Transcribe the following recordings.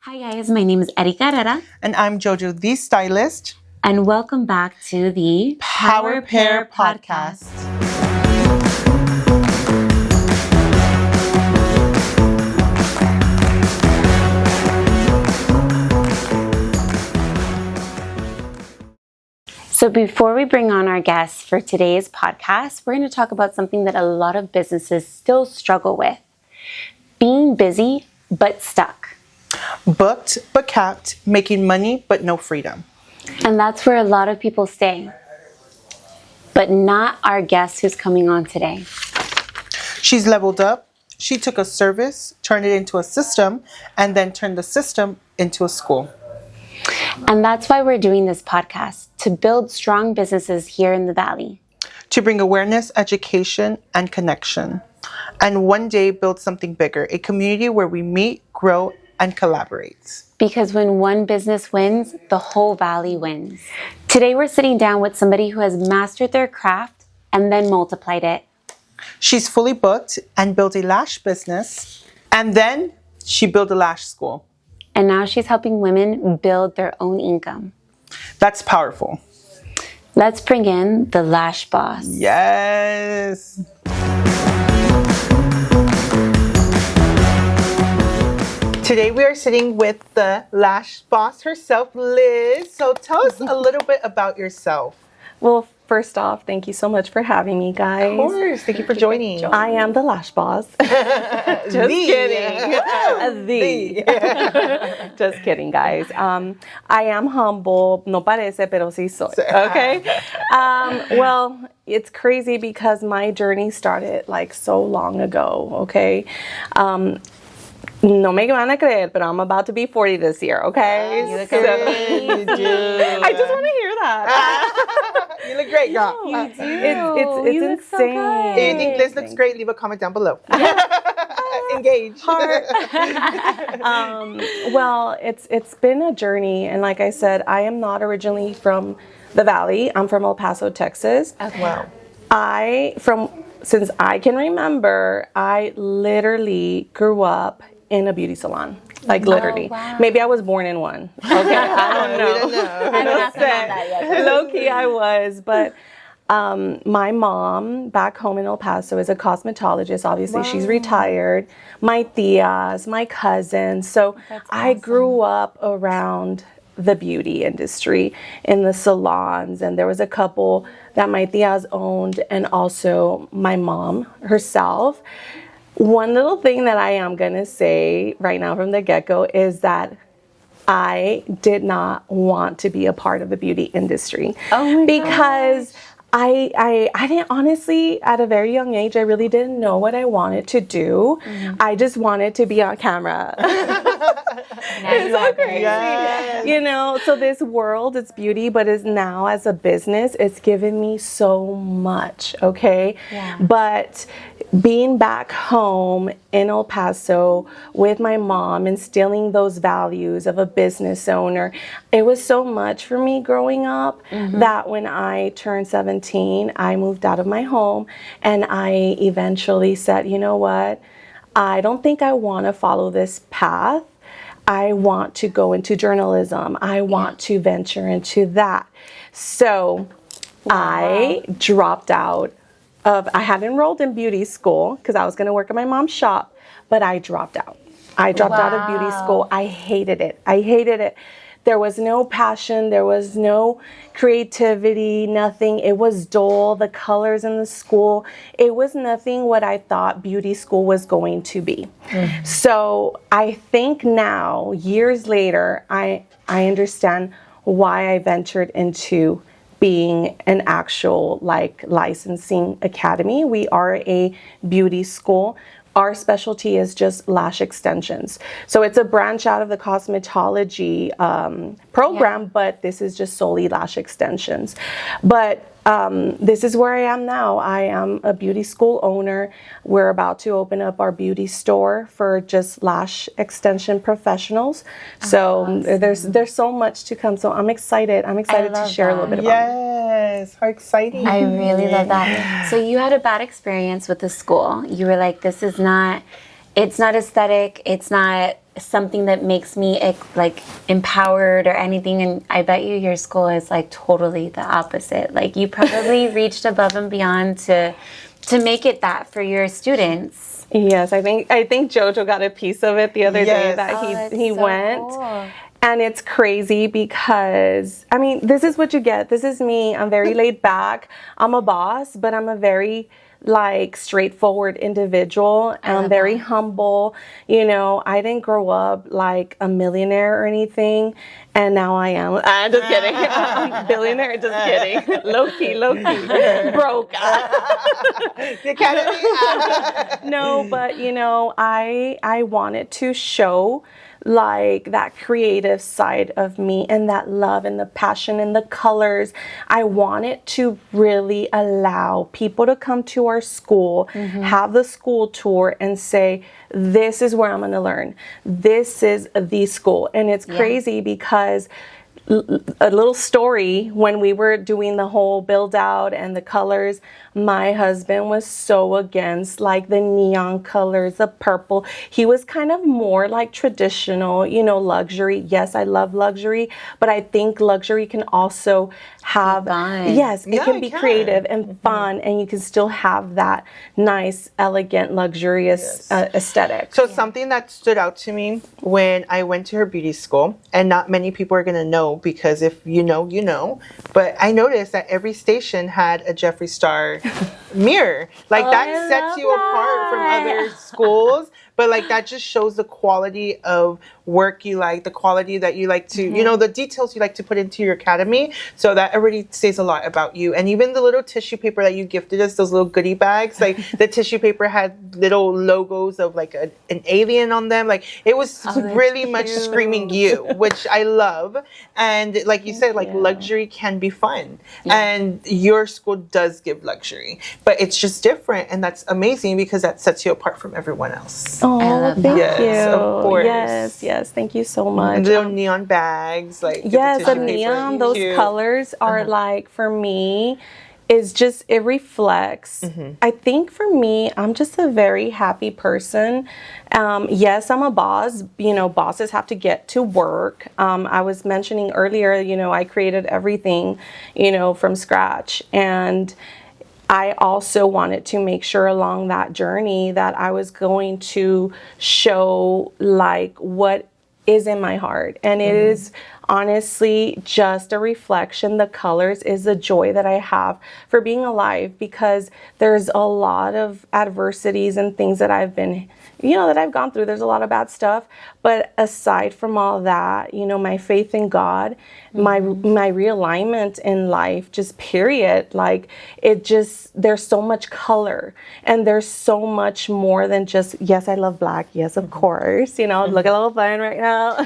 Hi guys, my name is Erika And I'm Jojo, the stylist. and welcome back to the Power Pair Podcast. So before we bring on our guests for today's podcast, we're going to talk about something that a lot of businesses still struggle with. Being busy, but stuck. Booked but capped, making money but no freedom. And that's where a lot of people stay. But not our guest who's coming on today. She's leveled up. She took a service, turned it into a system, and then turned the system into a school. And that's why we're doing this podcast, to build strong businesses here in the Valley. To bring awareness, education, and connection. And one day build something bigger, a community where we meet, grow, and collaborate. Because when one business wins, the whole Valley wins. Today we're sitting down with somebody who has mastered their craft and then multiplied it. She's fully booked and built a lash business. And then she built a lash school. And now she's helping women build their own income. That's powerful. Let's bring in the Lash Boss. Yes. Today we are sitting with the Lash Boss herself, Liz. So tell us a little bit about yourself. Well, first off, thank you so much for having me, guys. Of course. Thank you for joining. I am the Lash Boss. Just kidding. Just kidding, guys. I am humble. No parece, pero sí soy. Okay? Well, it's crazy because my journey started like so long ago, okay? No me van a creer, but I'm about to be 40 this year, okay? You look amazing. You do. I just want to hear that. You look great, girl. You do. It's You look so insane. good. If you think Liz looks great, leave a comment down below. Engage. Well, it's been a journey, and like I said, I am not originally from the Valley. I'm from El Paso, Texas. Okay. Wow. Since I can remember, I literally grew up in a beauty salon. Like literally. wow. Maybe I was born in one. Okay, I don't know. We don't know. I'm not asking about that yet. Low key I was, but my mom back home in El Paso is a cosmetologist. Obviously, she's retired. My tias, my cousins. So I grew up around the beauty industry in the salons, and there was a couple that my tias owned, and also my mom herself. One little thing that I am gonna say right now from the get-go is that I did not want to be a part of the beauty industry. Oh my because I didn't, honestly, at a very young age, I really didn't know what I wanted to do. I just wanted to be on camera. It's so crazy. Yes. You know, so this world, it's beauty, but is now as a business, it's given me so much, okay? Yeah. But being back home in El Paso with my mom, instilling those values of a business owner, it was so much for me growing up that when I turned 17, I moved out of my home, and I eventually said, you know what? I don't think I want to follow this path. I want to go into journalism. I want to venture into that. So I dropped out I had enrolled in beauty school because I was going to work at my mom's shop, but I dropped out. I dropped out of beauty school. I hated it. There was no passion. There was no creativity, nothing. It was dull. The colors in the school, it was nothing what I thought beauty school was going to be. So I think now, years later, I understand why I ventured into being an actual like licensing academy. We are a beauty school. Our specialty is just lash extensions. So it's a branch out of the cosmetology program, but this is just solely lash extensions. But this is where I am now. I am a beauty school owner. We're about to open up our beauty store for just lash extension professionals. So there's so much to come. So I'm excited. I'm excited to share a little bit about it. Yes, how exciting. I really love that. So you had a bad experience with the school. You were like, it's not aesthetic. It's not something that makes me like empowered or anything, and I bet you your school is like totally the opposite. Like you probably reached above and beyond to make it that for your students. Yes, I think Jojo got a piece of it the other day that he so went. cool. And it's crazy because, I mean, this is what you get. This is me. I'm very laid back. I'm a boss, but I'm a very like straightforward individual. And I'm very humble. You know, I didn't grow up like a millionaire or anything. And now I am. I'm just kidding. I'm billionaire. Just kidding. Low key. Broke. The academy. No, but you know, I wanted to show like that creative side of me and that love and the passion and the colors. I wanted to really allow people to come to our school, have the school tour and say, this is where I'm going to learn. This is the school. And it's crazy because a little story, when we were doing the whole build out and the colors, my husband was so against like the neon colors, the purple. He was kind of more like traditional, you know, luxury. Yes, I love luxury, but I think luxury can also have, yes, it can be creative and fun, and you can still have that nice, elegant, luxurious aesthetic. So something that stood out to me when I went to her beauty school, and not many people are going to know, because if you know, you know, but I noticed that every station had a Jeffree Star mirror. Like that sets you apart from other schools, but like that just shows the quality of work you like, the quality that you like to, you know, the details you like to put into your academy. So that already says a lot about you. And even the little tissue paper that you gifted us, those little goodie bags, like the tissue paper had little logos of like an alien on them. Like it was really much screaming you, which I love. And like you said, like luxury can be fun. And your school does give luxury, but it's just different. And that's amazing because that sets you apart from everyone else. Oh, thank you. Yes, of course. Yes, thank you so much. And little neon bags, like yes, the neon, those colors are like, for me, is just, it reflects. I think for me, I'm just a very happy person. Yes, I'm a boss. You know, bosses have to get to work. I was mentioning earlier, you know, I created everything, you know, from scratch. And I also wanted to make sure along that journey that I was going to show like what is in my heart. And it is honestly just a reflection. The colors is the joy that I have for being alive, because there's a lot of adversities and things that I've been, you know, that I've gone through. There's a lot of bad stuff. But aside from all that, you know, my faith in God, my realignment in life, just period, like it just, there's so much color and there's so much more than just, yes, I love black. Yes, of course. You know, look at a little fun right now.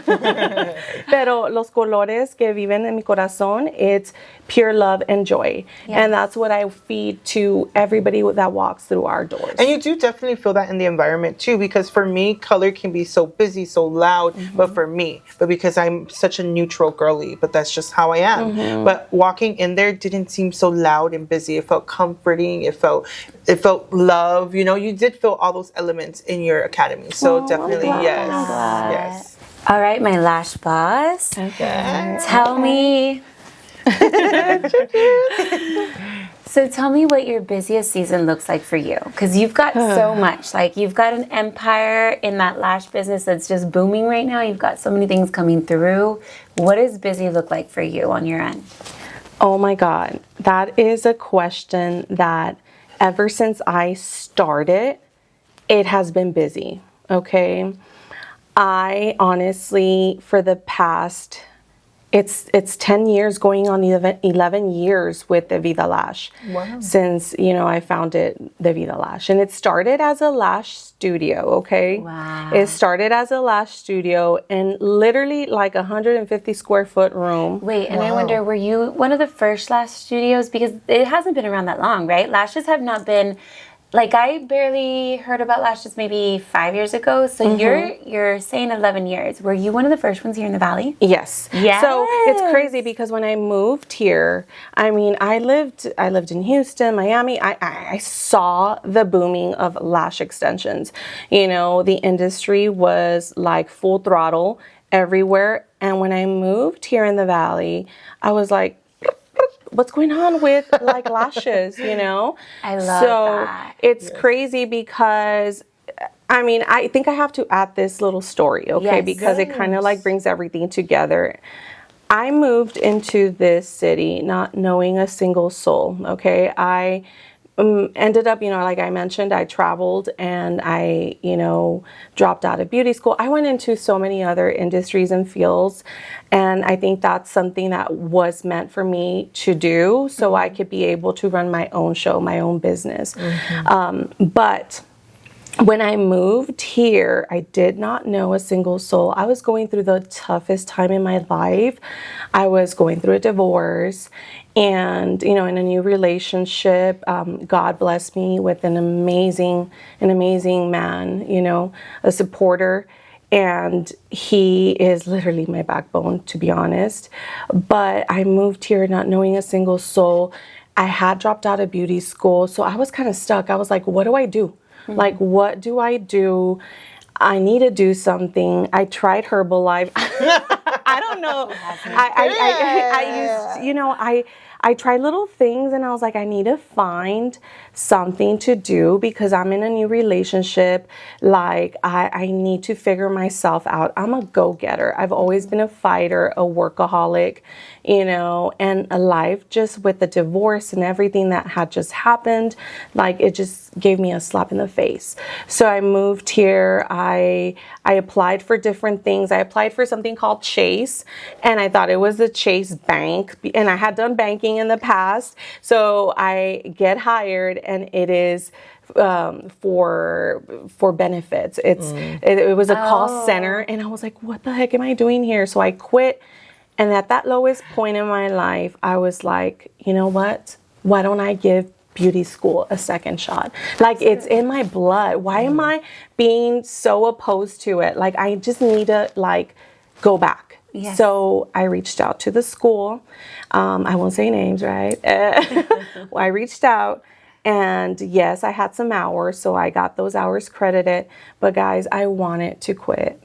Pero los colores que viven en mi corazón, it's pure love and joy. And that's what I feed to everybody that walks through our doors. And you do definitely feel that in the environment too, because for me, color can be so busy, so loud, but for me, but because I'm such a neutral girly, but that's just how I am. But walking in there didn't seem so loud and busy. It felt comforting. It felt love. You know, you did feel all those elements in your academy. So definitely, yes. All right, my Lash Boss. Okay. Tell me. So tell me what your busiest season looks like for you, because you've got so much. Like you've got an empire in that lash business that's just booming right now. You've got so many things coming through. What does busy look like for you on your end? Oh my God, that is a question that ever since I started, it has been busy. Okay. I honestly, for the past, it's 10 years going on 11 years with the Vida Lash. Wow. Since, you know, I founded the Vida Lash. And it started as a lash studio, okay? Wow. It started as a lash studio in literally like 150 square foot room. Wait, and I wonder, were you one of the first lash studios? Because it hasn't been around that long, right? Lashes have not been like I barely heard about lashes maybe 5 years ago. So you're saying 11 years. Were you one of the first ones here in the Valley? Yes. Yes. So it's crazy because when I moved here, I mean, I lived in Houston, Miami. I saw the booming of lash extensions. You know, the industry was like full throttle everywhere. And when I moved here in the Valley, I was like, what's going on with like lashes, you know? I love that. It's crazy because I mean, I think I have to add this little story, okay? Yes. Because it kind of like brings everything together. I moved into this city not knowing a single soul, okay? I ended up, you know, like I mentioned, I traveled and I, you know, dropped out of beauty school. I went into so many other industries and fields. And I think that's something that was meant for me to do so I could be able to run my own show, my own business. But when I moved here, I did not know a single soul. I was going through the toughest time in my life. I was going through a divorce and, you know, in a new relationship. God blessed me with an amazing man, you know, a supporter. And he is literally my backbone, to be honest. But I moved here not knowing a single soul. I had dropped out of beauty school, so I was kind of stuck. I was like, what do I do? Like, what do I do? I need to do something. I tried Herbalife. I don't know. I used, you know, I tried little things and I was like, I need to find something to do because I'm in a new relationship. Like, I need to figure myself out. I'm a go-getter. I've always been a fighter, a workaholic, you know, and a life just with the divorce and everything that had just happened, like it just gave me a slap in the face. So I moved here. I applied for different things. I applied for something called Chase, and I thought it was the Chase Bank, and I had done banking in the past. So I get hired, and it is for benefits. It was a call center, and I was like, what the heck am I doing here? So I quit. And at that lowest point in my life, I was like, you know what? Why don't I give beauty school a second shot? Like, it's in my blood. Why am I being so opposed to it? Like, I just need to like go back. Yes. So I reached out to the school. I won't say names, right? Well, I reached out. And yes, I had some hours, so I got those hours credited. But guys, I wanted to quit.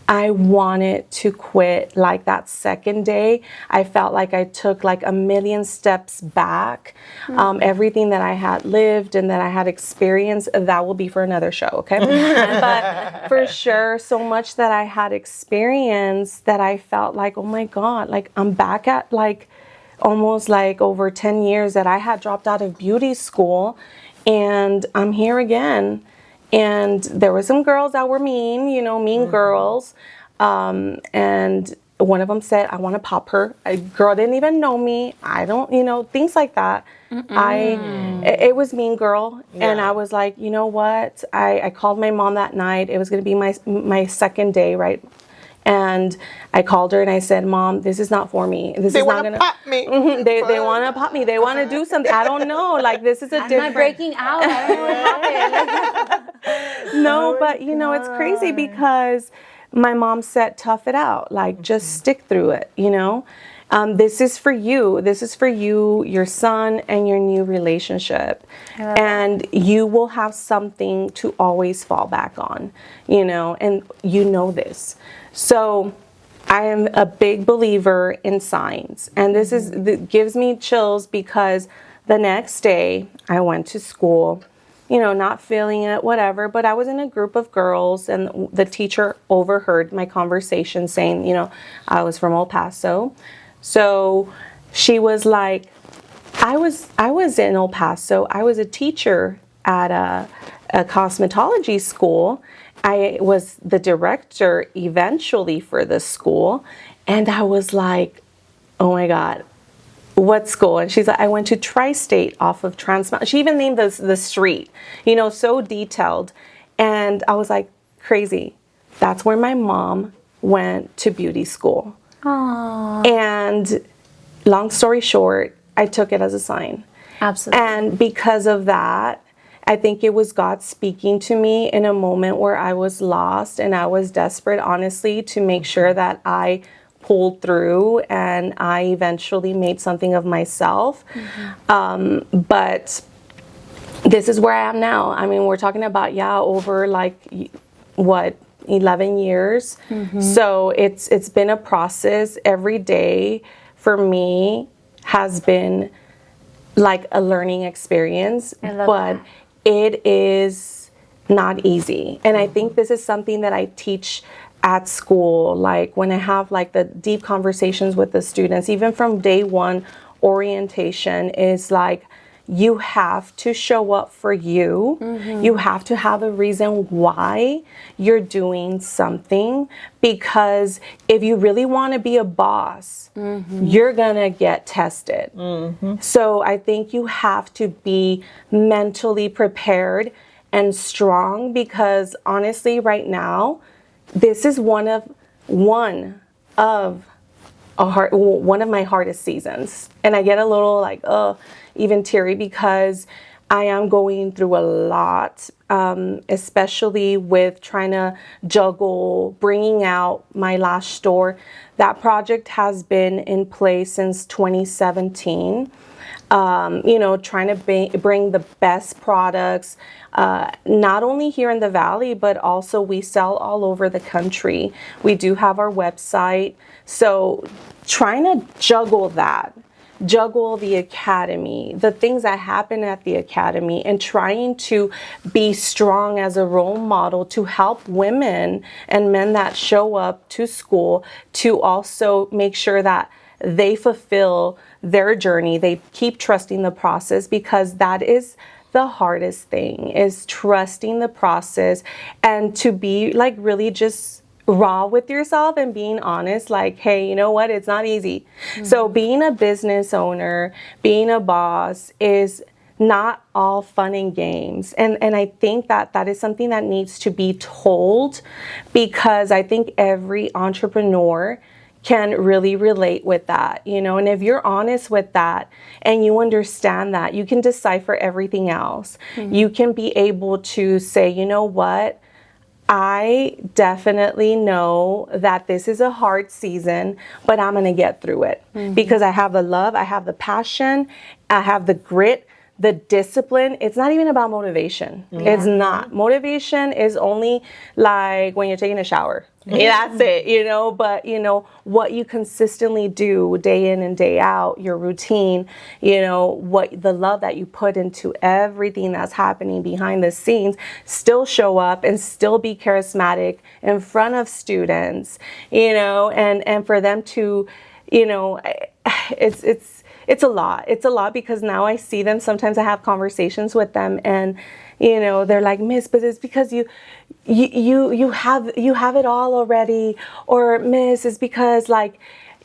I wanted to quit. Like, that second day, I felt like I took like a million steps back. Everything that I had lived and that I had experienced, that will be for another show, okay? But for sure, so much that I had experienced that I felt like, oh my God, like I'm back at like almost like over 10 years that I had dropped out of beauty school, and I'm here again. And there were some girls that were mean, you know, mean girls. And one of them said, I want to pop her. A girl didn't even know me. I don't, you know, things like that. It was mean girl. Yeah. And I was like, you know what? I called my mom that night. It was going to be my second day, right? And I called her and I said, Mom, this is not for me. This they is not going to pop me. They want to pop me. They want to do something. I don't know. Like, this is a different. I'm not breaking out. I don't know what happened. No, but you know, it's crazy because my mom said, tough it out. Like, just stick through it, you know? This is for you. This is for you, your son, and your new relationship. And you will have something to always fall back on, you know, and you know this. So I am a big believer in signs. And this gives me chills because the next day I went to school, you know, not feeling it, whatever, but I was in a group of girls and the teacher overheard my conversation saying, you know, I was from El Paso. So she was like, I was in El Paso. I was a teacher at a cosmetology school. I was the director eventually for the school. And I was like, oh my God, what school? And she's like, I went to Tri-State off of Trans Mountain. She even named the street, you know, so detailed. And I was like, crazy. That's where my mom went to beauty school. Aww. And long story short, I took it as a sign. Absolutely. And because of that, I think it was God speaking to me in a moment where I was lost and I was desperate, honestly, to make sure that I pulled through and I eventually made something of myself. But this is where I am now. I mean, we're talking about, over like, what, 11 years. So it's been a process. Every day for me has been like a learning experience, but it is not easy. And I think this is something that I teach at school, like when I have like the deep conversations with the students, even from day one orientation, is like, you have to show up for you. You have to have a reason why you're doing something, because if you really want to be a boss, you're gonna get tested. So I think you have to be mentally prepared and strong, because honestly, right now, this is one of my hardest seasons. And I get a little like, even teary, because I am going through a lot, especially with trying to juggle bringing out my lash store. That project has been in place since 2017. Trying to bring the best products, not only here in the Valley, but also we sell all over the country. We do have our website. So trying to juggle the academy, the things that happen at the academy, and trying to be strong as a role model to help women and men that show up to school to also make sure that they fulfill their journey. They keep trusting the process, because that is the hardest thing, is trusting the process, and to be like really just raw with yourself and being honest, like, hey, you know what, it's not easy. So being a business owner, being a boss is not all fun and games. And I think that is something that needs to be told, because I think every entrepreneur can really relate with that, and if you're honest with that and you understand that, you can decipher everything else. You can be able to say, you know what, I definitely know that this is a hard season, but I'm going to get through it, because I have the love, I have the passion, I have the grit, the discipline. It's not even about motivation. It's not. Motivation is only like when you're taking a shower. That's it, but what you consistently do day in and day out, your routine, what the love that you put into everything that's happening behind the scenes, still show up and still be charismatic in front of students, and for them to, it's a lot. It's a lot, because now I see them. Sometimes I have conversations with them, and they're like, Miss, but it's because you have it all already, or Miss, it's because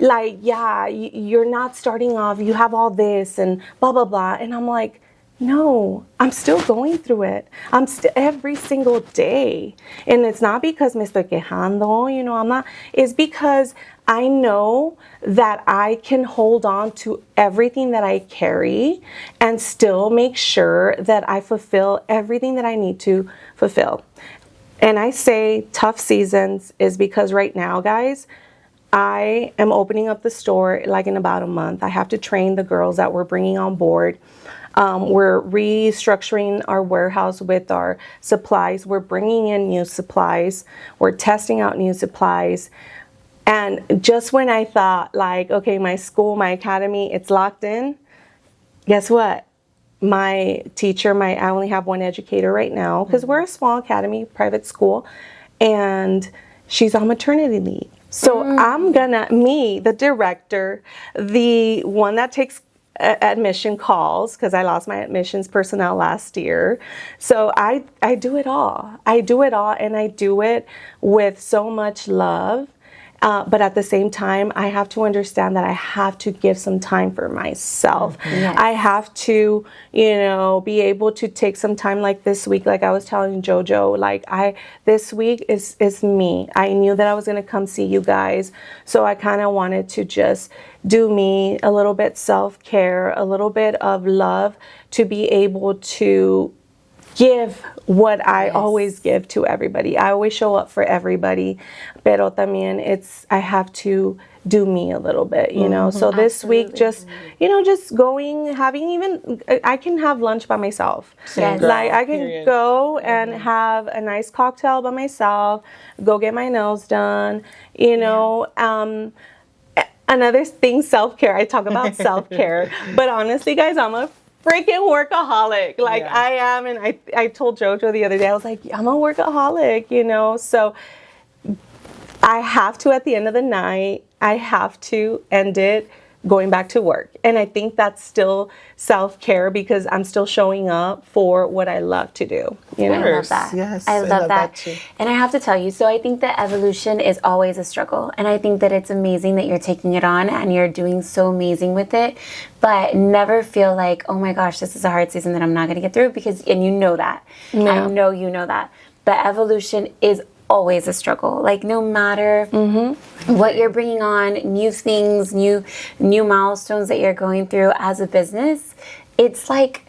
you're not starting off. You have all this and blah blah blah, and I'm like, no, I'm still going through it. I'm every single day, and it's not because me estoy quejando. I'm not. It's because I know that I can hold on to everything that I carry and still make sure that I fulfill everything that I need to fulfill. And I say tough seasons is because right now, guys, I am opening up the store like in about a month. I have to train the girls that we're bringing on board. We're restructuring our warehouse with our supplies. We're bringing in new supplies. We're testing out new supplies. And just when I thought like, okay, my school, my academy, it's locked in, guess what? My teacher, I only have one educator right now, because we're a small academy, private school, and she's on maternity leave. So I'm the director, the one that takes admission calls, because I lost my admissions personnel last year. So I do it all. I do it all, and I do it with so much love. But at the same time, I have to understand that I have to give some time for myself. Yes. I have to, be able to take some time, like this week, like I was telling JoJo, this week is me. I knew that I was going to come see you guys. So I kind of wanted to just do me, a little bit self-care, a little bit of love, to be able to give what I always give to everybody. I always show up for everybody. Pero también I have to do me a little bit, you know? So this week, just going, I can have lunch by myself. Same, Like I can period. go and have a nice cocktail by myself, go get my nails done, you know, another thing, self-care. I talk about self-care, but honestly, guys, I'm a freaking workaholic. Like I am. And I told Jojo the other day, I was like, I'm a workaholic, you know? So I have to, at the end of the night, I have to end it going back to work. And I think that's still self-care because I'm still showing up for what I love to do. You know? I love that. Yes, I love that. too. And I have to tell you, so I think that evolution is always a struggle. And I think that it's amazing that you're taking it on and you're doing so amazing with it. But never feel like, oh my gosh, this is a hard season that I'm not going to get through and you know that. No. I know you know that. But evolution is always a struggle. Like no matter what you're bringing on, new things, new milestones that you're going through as a business, it's like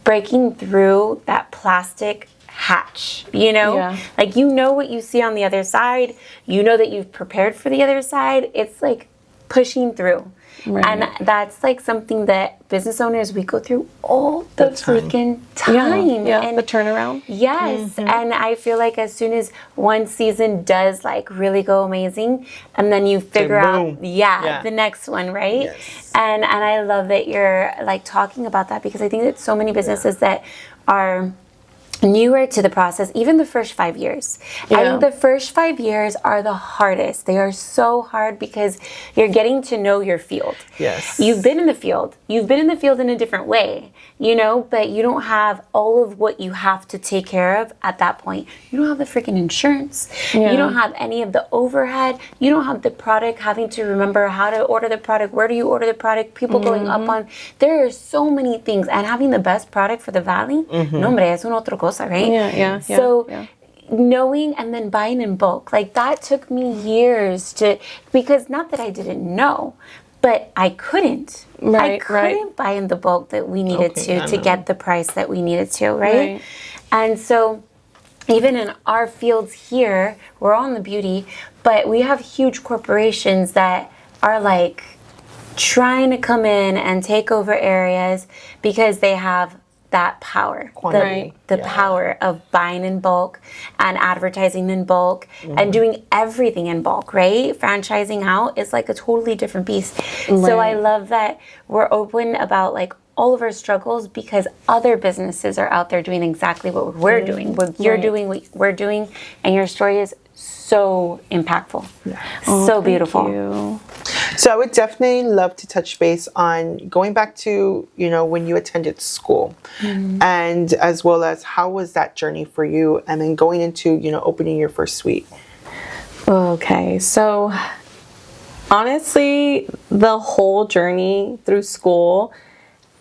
breaking through that plastic hatch, you know? Yeah. Like you know what you see on the other side, you know that you've prepared for the other side. It's like pushing through. Right. And that's like something that business owners, we go through all the freaking time. Yeah, And the turnaround. yes. And I feel like as soon as one season does like really go amazing, and then you figure out, the next one, right? Yes. And I love that you're like talking about that because I think that so many businesses that are newer to the process, even the first 5 years. I think the first 5 years are the hardest. They are so hard because you're getting to know your field. Yes. You've been in the field. You've been in the field in a different way, you know, but you don't have all of what you have to take care of at that point. You don't have the freaking insurance. Yeah. You don't have any of the overhead. You don't have the product, having to remember how to order the product. Where do you order the product? People going up on. There are so many things. And having the best product for the valley, no hombre, es una otra cosa, right? Yeah. So knowing and then buying in bulk, like that took me years because not that I didn't know, but I couldn't. I couldn't buy in the bulk that we needed to get the price that we needed to, right? And so even in our fields here, we're all in the beauty, but we have huge corporations that are like trying to come in and take over areas because they have that power, the power of buying in bulk and advertising in bulk and doing everything in bulk, right? Franchising out is like a totally different beast. So I love that we're open about like all of our struggles because other businesses are out there doing exactly what we're doing, what you're doing, what we're doing, and your story is so impactful, so beautiful. You. So I would definitely love to touch base on going back to, you know, when you attended school and as well as how was that journey for you and then going into, you know, opening your first suite. Okay, so honestly, the whole journey through school,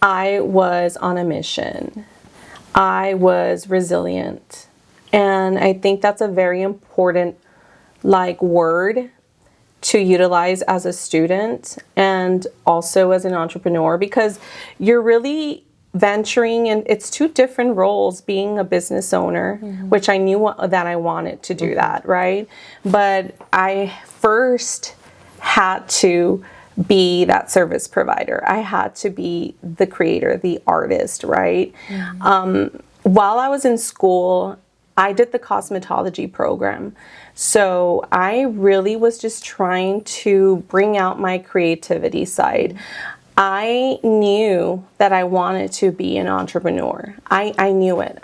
I was on a mission. I was resilient. And I think that's a very important word to utilize as a student and also as an entrepreneur because you're really venturing and it's two different roles being a business owner, which I knew that I wanted to do that, right? But I first had to be that service provider. I had to be the creator, the artist, right? While I was in school, I did the cosmetology program. So I really was just trying to bring out my creativity side. I knew that I wanted to be an entrepreneur. I knew it.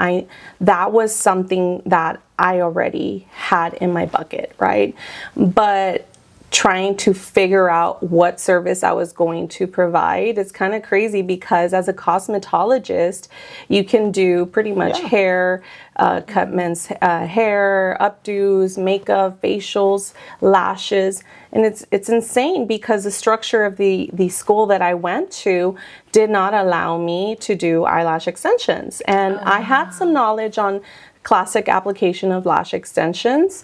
That was something that I already had in my bucket, right? But trying to figure out what service I was going to provide. It's kind of crazy because as a cosmetologist, you can do pretty much hair, cut men's hair, updos, makeup, facials, lashes. And it's insane because the structure of the school that I went to did not allow me to do eyelash extensions. And I had some knowledge on classic application of lash extensions.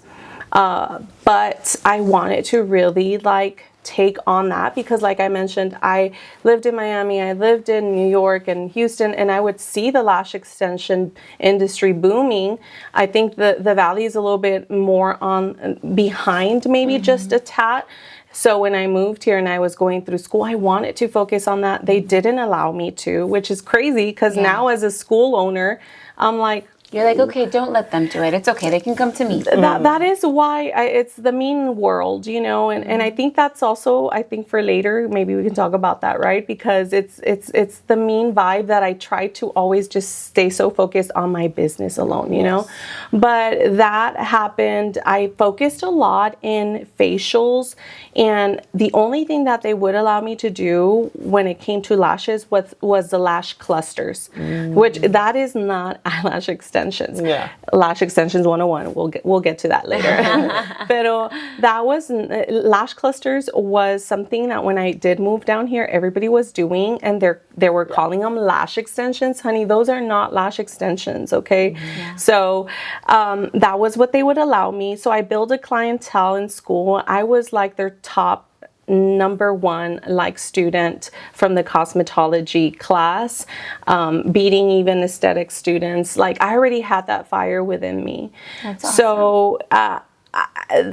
But I wanted to really like take on that because like I mentioned, I lived in Miami, I lived in New York and Houston, and I would see the lash extension industry booming. I think the valley is a little bit more on behind maybe just a tad. So when I moved here and I was going through school, I wanted to focus on that. They didn't allow me to, which is crazy because now as a school owner, I'm like, you're like, okay, don't let them do it. It's okay. They can come to me. that is why it's the mean world, you know, and I think that's also, I think for later, maybe we can talk about that, right? Because it's the mean vibe that I try to always just stay so focused on my business alone, you know? But that happened. I focused a lot in facials, and the only thing that they would allow me to do when it came to lashes was the lash clusters, which that is not eyelash extensions. Yeah. Lash extensions 101. We'll get to that later. Pero that was lash clusters was something that when I did move down here, everybody was doing, and they were calling them lash extensions. Honey, those are not lash extensions, okay? So that was what they would allow me. So I built a clientele in school. I was like their top number one like student from the cosmetology class, beating even aesthetic students. Like I already had that fire within me. That's awesome. So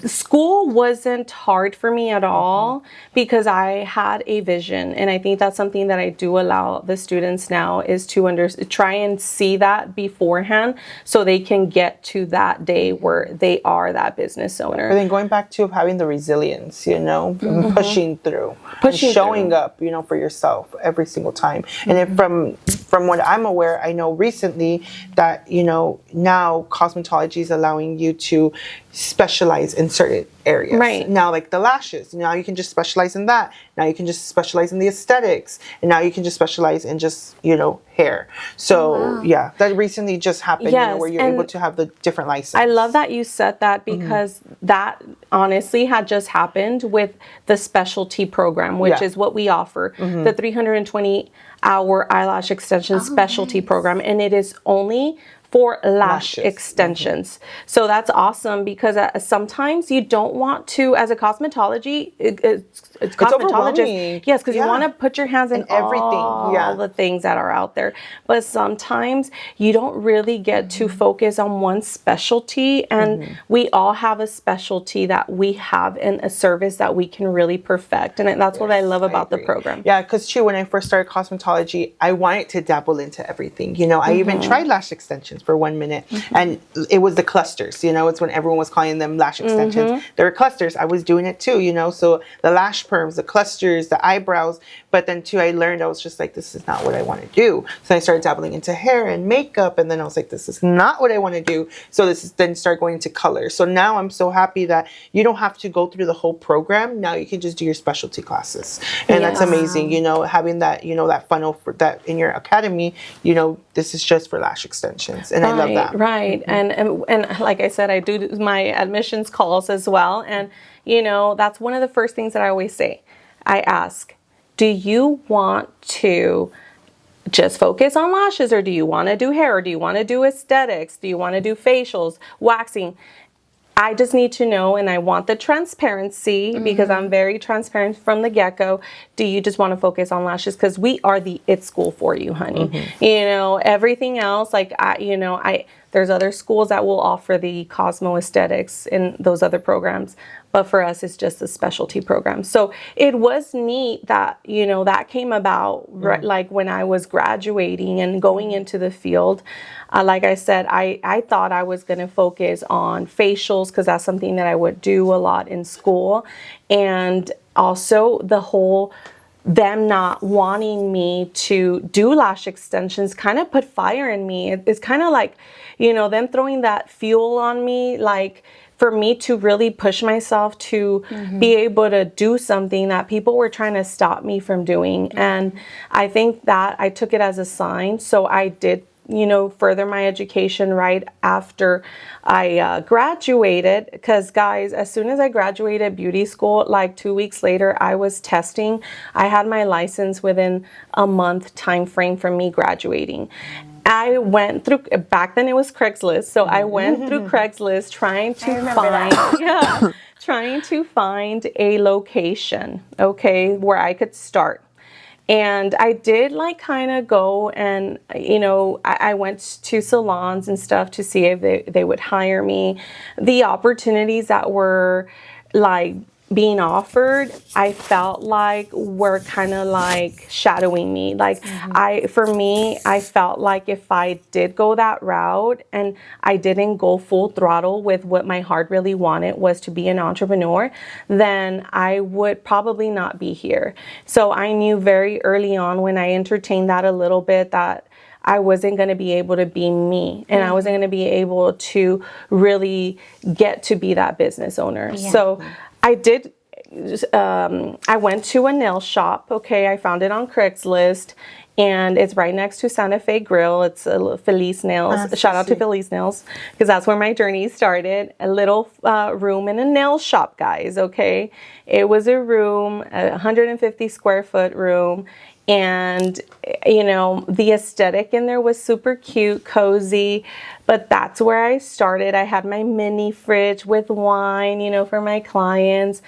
school wasn't hard for me at all because I had a vision, and I think that's something that I do allow the students now is to try and see that beforehand so they can get to that day where they are that business owner. But then going back to having the resilience, you know, pushing through, showing up, you know, for yourself every single time. And then from what I'm aware, I know recently that, you know, now cosmetology is allowing you to specialize in certain areas. Right. Now, like the lashes, now you can just specialize in that. Now you can just specialize in the aesthetics. And now you can just specialize in just, you know, hair. So, yeah, that recently just happened, you know, where you're able to have the different licenses. I love that you said that because that honestly had just happened with the specialty program, which is what we offer, the 320-hour eyelash extension specialty program. And it is only for lash extensions. So that's awesome because sometimes you don't want to, as a cosmetologist, yes, because you want to put your hands in everything, all the things that are out there. But sometimes you don't really get to focus on one specialty, and we all have a specialty that we have in a service that we can really perfect. And that's what I love about the program. Yeah, because too, when I first started cosmetology, I wanted to dabble into everything. You know, I even tried lash extensions for 1 minute, and it was the clusters, you know, it's when everyone was calling them lash extensions. There were clusters. I was doing it too, you know, so the lash perms, the clusters, the eyebrows. But then too, I learned, I was just like, this is not what I want to do. So I started dabbling into hair and makeup, and then I was like, this is not what I want to do. So this is then start going into color. So now I'm so happy that you don't have to go through the whole program. Now you can just do your specialty classes, and that's amazing. You know, having that, you know, that funnel for that in your academy. You know, this is just for lash extensions, and I love that. Right, and like I said, I do my admissions calls as well, and you know, that's one of the first things that I always say. I ask, do you want to just focus on lashes, or do you want to do hair, or do you want to do aesthetics? Do you want to do facials, waxing? I just need to know, and I want the transparency because I'm very transparent from the get-go. Do you just want to focus on lashes? Because we are the it school for you, honey. You know, everything else, like, there's other schools that will offer the Cosmo aesthetics in those other programs. But for us, it's just a specialty program. So it was neat that, you know, that came about like when I was graduating and going into the field. Like I said, I thought I was going to focus on facials because that's something that I would do a lot in school. And also the whole them not wanting me to do lash extensions kind of put fire in me. It's kind of like, you know, them throwing that fuel on me, like, for me to really push myself to be able to do something that people were trying to stop me from doing. And I think that I took it as a sign. So I did, you know, further my education right after I graduated. Because guys, as soon as I graduated beauty school, like 2 weeks later, I was testing. I had my license within a month time frame from me graduating. I went through, back then it was Craigslist. So I went through Craigslist trying to find a location, okay, where I could start. And I did like kind of go and, you know, I went to salons and stuff to see if they would hire me. The opportunities that were like being offered, I felt like were kind of like shadowing me. Like I felt like if I did go that route and I didn't go full throttle with what my heart really wanted was to be an entrepreneur, then I would probably not be here. So I knew very early on when I entertained that a little bit that I wasn't going to be able to be me, and I wasn't going to be able to really get to be that business owner. Yeah. So I did, I went to a nail shop, okay, I found it on Craigslist, and it's right next to Santa Fe Grill. It's a Feliz Nails, shout out to Feliz Nails, because that's where my journey started. A little room in a nail shop, guys, okay? It was a room, a 150 square foot room, and, you know, the aesthetic in there was super cute, cozy, but that's where I started. I had my mini fridge with wine, you know, for my clients.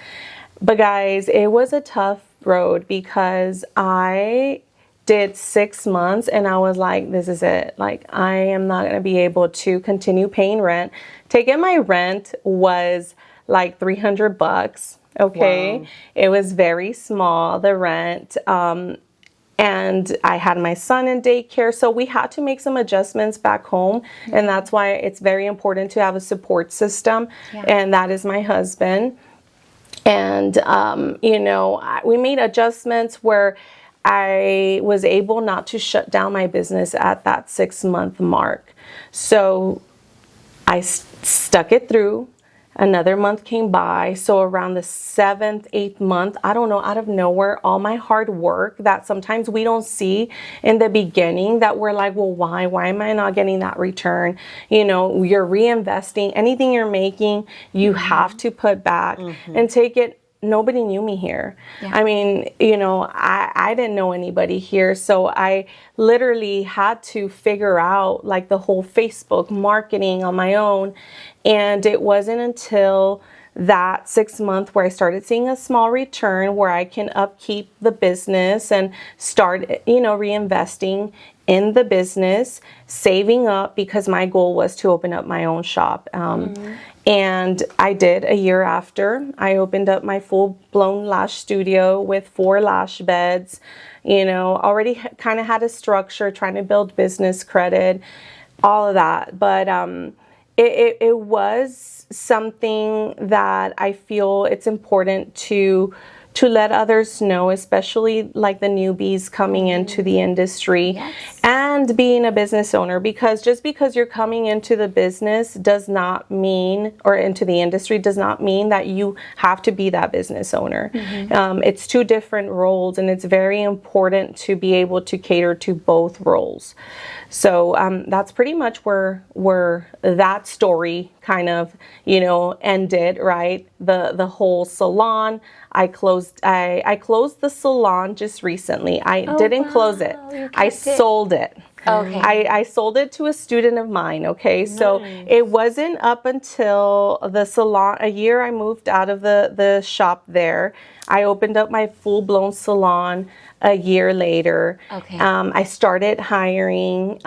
But guys, it was a tough road because I did 6 months and I was like, this is it. Like, I am not going to be able to continue paying rent. Taking my rent was like $300. Okay. Wow. It was very small, the rent. And I had my son in daycare, so we had to make some adjustments back home. And that's why it's very important to have a support system. Yeah. And that is my husband. And, you know, we made adjustments where I was able not to shut down my business at that 6-month mark. So I stuck it through. Another month came by. So around the 7th, 8th month, I don't know, out of nowhere, all my hard work that sometimes we don't see in the beginning, that we're like, well, why am I not getting that return? You know, you're reinvesting. Anything you're making, you have to put back and take it. Nobody knew me here. Yeah. I mean, you know, I didn't know anybody here. So I literally had to figure out like the whole Facebook marketing on my own. And it wasn't until that 6th month where I started seeing a small return where I can upkeep the business and start, you know, reinvesting in the business, saving up, because my goal was to open up my own shop. And I did. A year after, I opened up my full-blown lash studio with 4 lash beds, you know, already kind of had a structure, trying to build business credit, all of that. But it was something that I feel it's important to let others know, especially like the newbies coming into the industry. Yes. And being a business owner, because just because you're coming into the business does not mean, or into the industry does not mean that you have to be that business owner. It's 2 different roles, and it's very important to be able to cater to both roles. So that's pretty much where that story kind of, you know, ended, right? The whole salon. I closed the salon just recently. I didn't close it. I sold it. Okay. I sold it to a student of mine. Okay. Nice. So it wasn't up until the salon, a year I moved out of the shop there. I opened up my full-blown salon a year later. Okay. I started hiring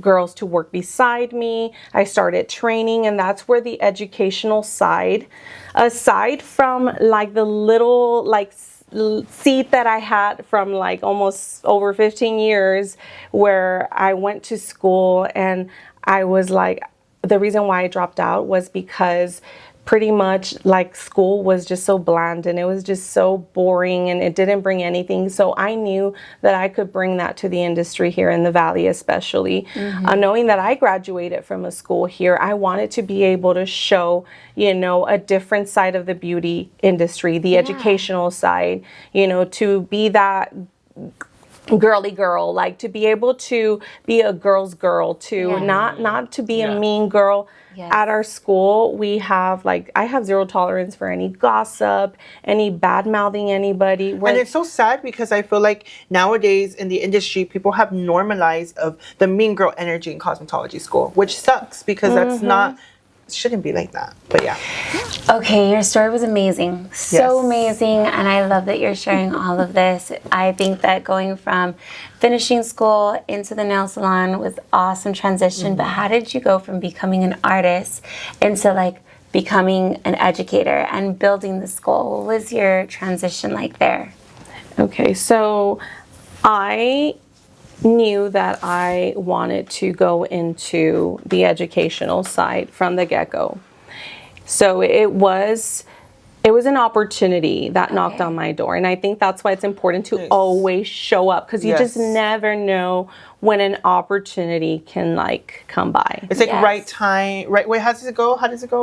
girls to work beside me. I started training, and that's where the educational side, aside from like the little like seat that I had from like almost over 15 years where I went to school, and I was like, the reason why I dropped out was because pretty much like school was just so bland and it was just so boring and it didn't bring anything. So I knew that I could bring that to the industry here in the Valley, especially knowing that I graduated from a school here. I wanted to be able to show, you know, a different side of the beauty industry, the educational side, you know, to be that girly girl, like to be able to be a girl's girl, to not to be a mean girl. Yes. At our school, we have I have zero tolerance for any gossip, any bad mouthing anybody. And it's so sad because I feel like nowadays in the industry, people have normalized of the mean girl energy in cosmetology school, which sucks because that's not, shouldn't be like that. But yeah. Okay, your story was amazing. So Yes. amazing. And I love that you're sharing all of this. I think that going from finishing school into the nail salon was awesome transition. But how did you go from becoming an artist into becoming an educator and building the school? What was your transition like there? Okay, so I knew that I wanted to go into the educational side from the get-go. So it was an opportunity that knocked on my door. And I think that's why it's important to always show up, because you just never know when an opportunity can come by. It's right time, right. Wait, how does it go?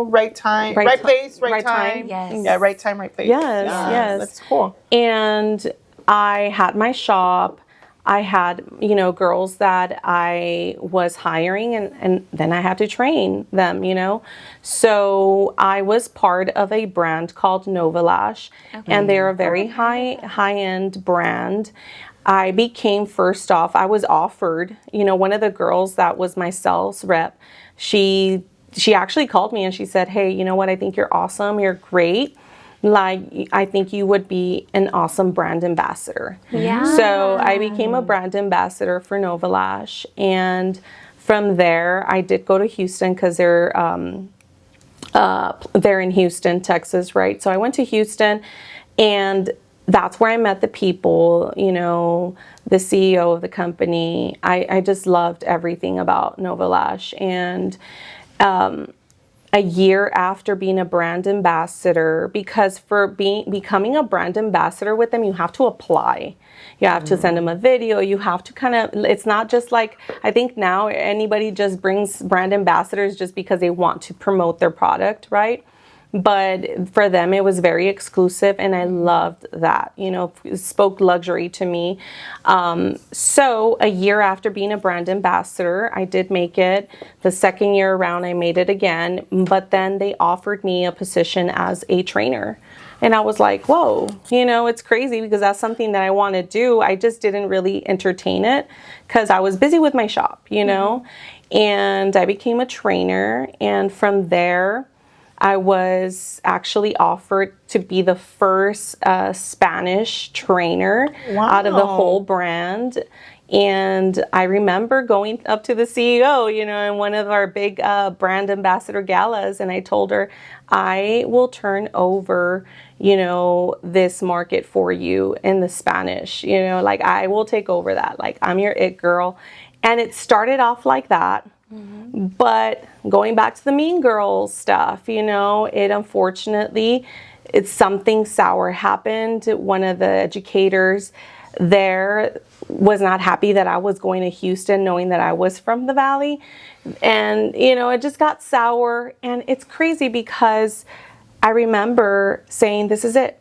Right time, right place, right time. Yes. Yeah, right time, right place. Yes. That's cool. And I had my shop. I had, girls that I was hiring and then I had to train them, So I was part of a brand called Nova Lash, and they're a very high-end brand. I became, first off, I was offered, one of the girls that was my sales rep, she actually called me and she said, hey, you know what? I think you're awesome. You're great. I think you would be an awesome brand ambassador. Yeah. So I became a brand ambassador for Nova Lash. And from there, I did go to Houston because they're in Houston, Texas, right? So I went to Houston, and that's where I met the people, the CEO of the company. I just loved everything about Nova Lash. And a year after being a brand ambassador, because for becoming a brand ambassador with them, you have to apply. You have to send them a video. You have to it's not just I think now anybody just brings brand ambassadors just because they want to promote their product, right? But for them, it was very exclusive, and I loved that. It spoke luxury to me. So a year after being a brand ambassador, I did make it. The second year around, I made it again. But then they offered me a position as a trainer. And I was like, whoa, it's crazy because that's something that I want to do. I just didn't really entertain it because I was busy with my shop, And I became a trainer. And from there, I was actually offered to be the first Spanish trainer out of the whole brand. And I remember going up to the CEO, in one of our big brand ambassador galas, and I told her, I will turn over, this market for you in the Spanish, I will take over that. I'm your it girl. And it started off like that. But going back to the mean girls stuff, it unfortunately, something sour happened. One of the educators there was not happy that I was going to Houston, knowing that I was from the Valley. And, it just got sour. And it's crazy because I remember saying, this is it.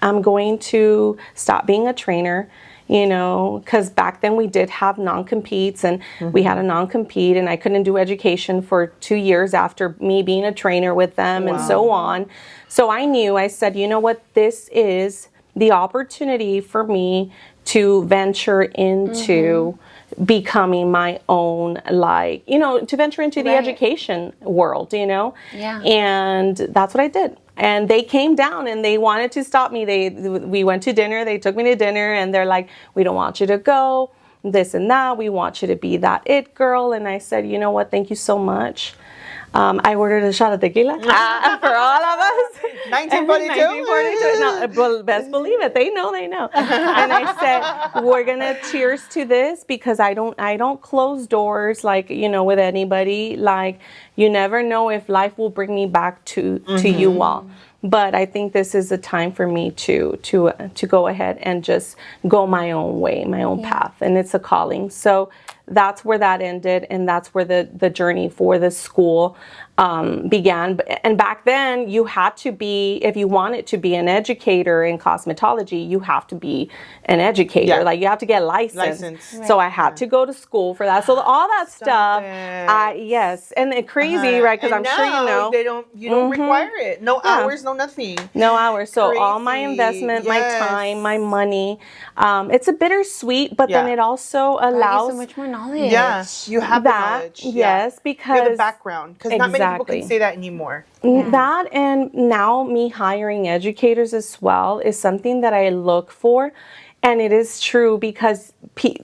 I'm going to stop being a trainer. Because back then we did have non-competes, and we had a non-compete, and I couldn't do education for 2 years after me being a trainer with them and so on. So I said, you know what, this is the opportunity for me to venture into becoming my own, to venture into the education world, Yeah. And that's what I did. And they came down and they wanted to stop me. We went to dinner. They took me to dinner, and they're like, we don't want you to go, this and that. We want you to be that it girl. And I said, you know what? Thank you so much. I ordered a shot of tequila for all of us. 1942? 1942. No, well, best believe it. They know. And I said, we're going to cheers to this, because I don't close doors with anybody. You never know if life will bring me back to you all. But I think this is a time for me to go ahead and just go my own way, my own path. And it's a calling. So that's where that ended, and that's where the journey for the school began. And back then, you had to be, if you wanted to be an educator in cosmetology, you have to be an educator. Yeah. Like, you have to get licensed. Right. So I had to go to school for that. So all that stuff, yes, and it's crazy, right? Because And I'm sure you know. you don't require it. No hours, no nothing. No hours. So all my Crazy. investment, my Yes. time, my money, it's a bittersweet, but then Yeah. it also Allows allows so much more knowledge. Yeah, you have the that. knowledge. Yes, You have because the background. Because not many people can say that anymore. that, and now me hiring educators as well is something that I look for. And it is true because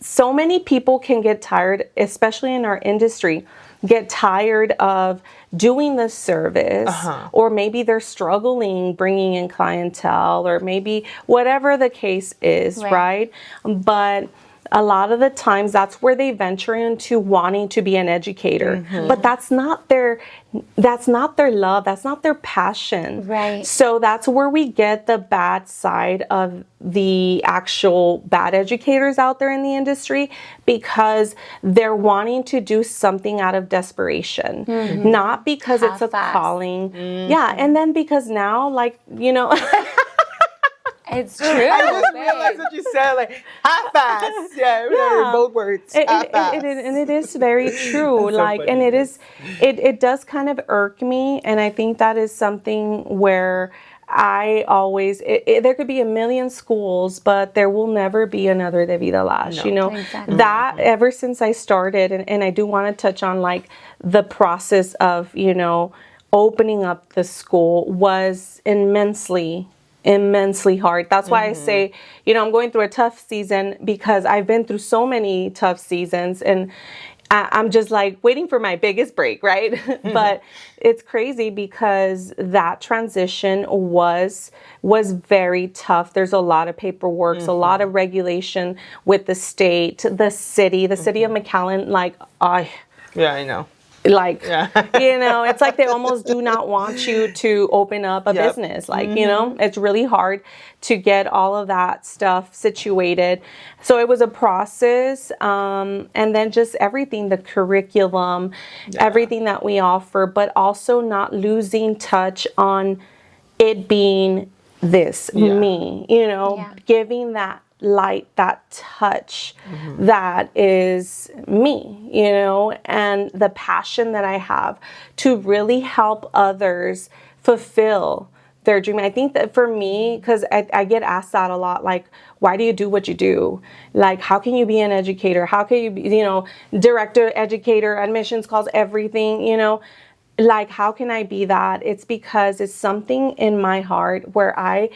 so many people can get tired, especially in our industry, get tired of doing the service, or maybe they're struggling bringing in clientele, or maybe whatever the case is, right? But a lot of the times that's where they venture into wanting to be an educator, but that's not their love, that's not their passion. Right. So that's where we get the bad side of the actual bad educators out there in the industry, because they're wanting to do something out of desperation, not because it's a Half-assed. calling. Yeah, and then because now, like, you know, It's true. I just realized what you said, like half-ass. Yeah, both words. Half-ass. and it is very true. That's so like, funny. and it does kind of irk me, and I think that is something where I always, there could be a million schools, but there will never be another De Vida Lash. No. You know, Exactly. that ever since I started, and I do want to touch on like the process of, you know, opening up the school was immensely hard. That's why I say, you know, I'm going through a tough season because I've been through so many tough seasons, and I'm just like waiting for my biggest break, right? But it's crazy because that transition was very tough. There's a lot of paperwork, a lot of regulation with the state, the city of McAllen. Like, Yeah, I know. like, you know, it's like they almost do not want you to open up a business. Like, you know, it's really hard to get all of that stuff situated. So it was a process. And then just everything, the curriculum, everything that we offer, but also not losing touch on it being me, you know, giving that light, that touch that is me, you know, and the passion that I have to really help others fulfill their dream. I think that for me, because I get asked that a lot, like, why do you do what you do? Like, how can you be an educator? How can you be, you know, director, educator, admissions calls, everything, you know? Like, how can I be that? It's because it's something in my heart where I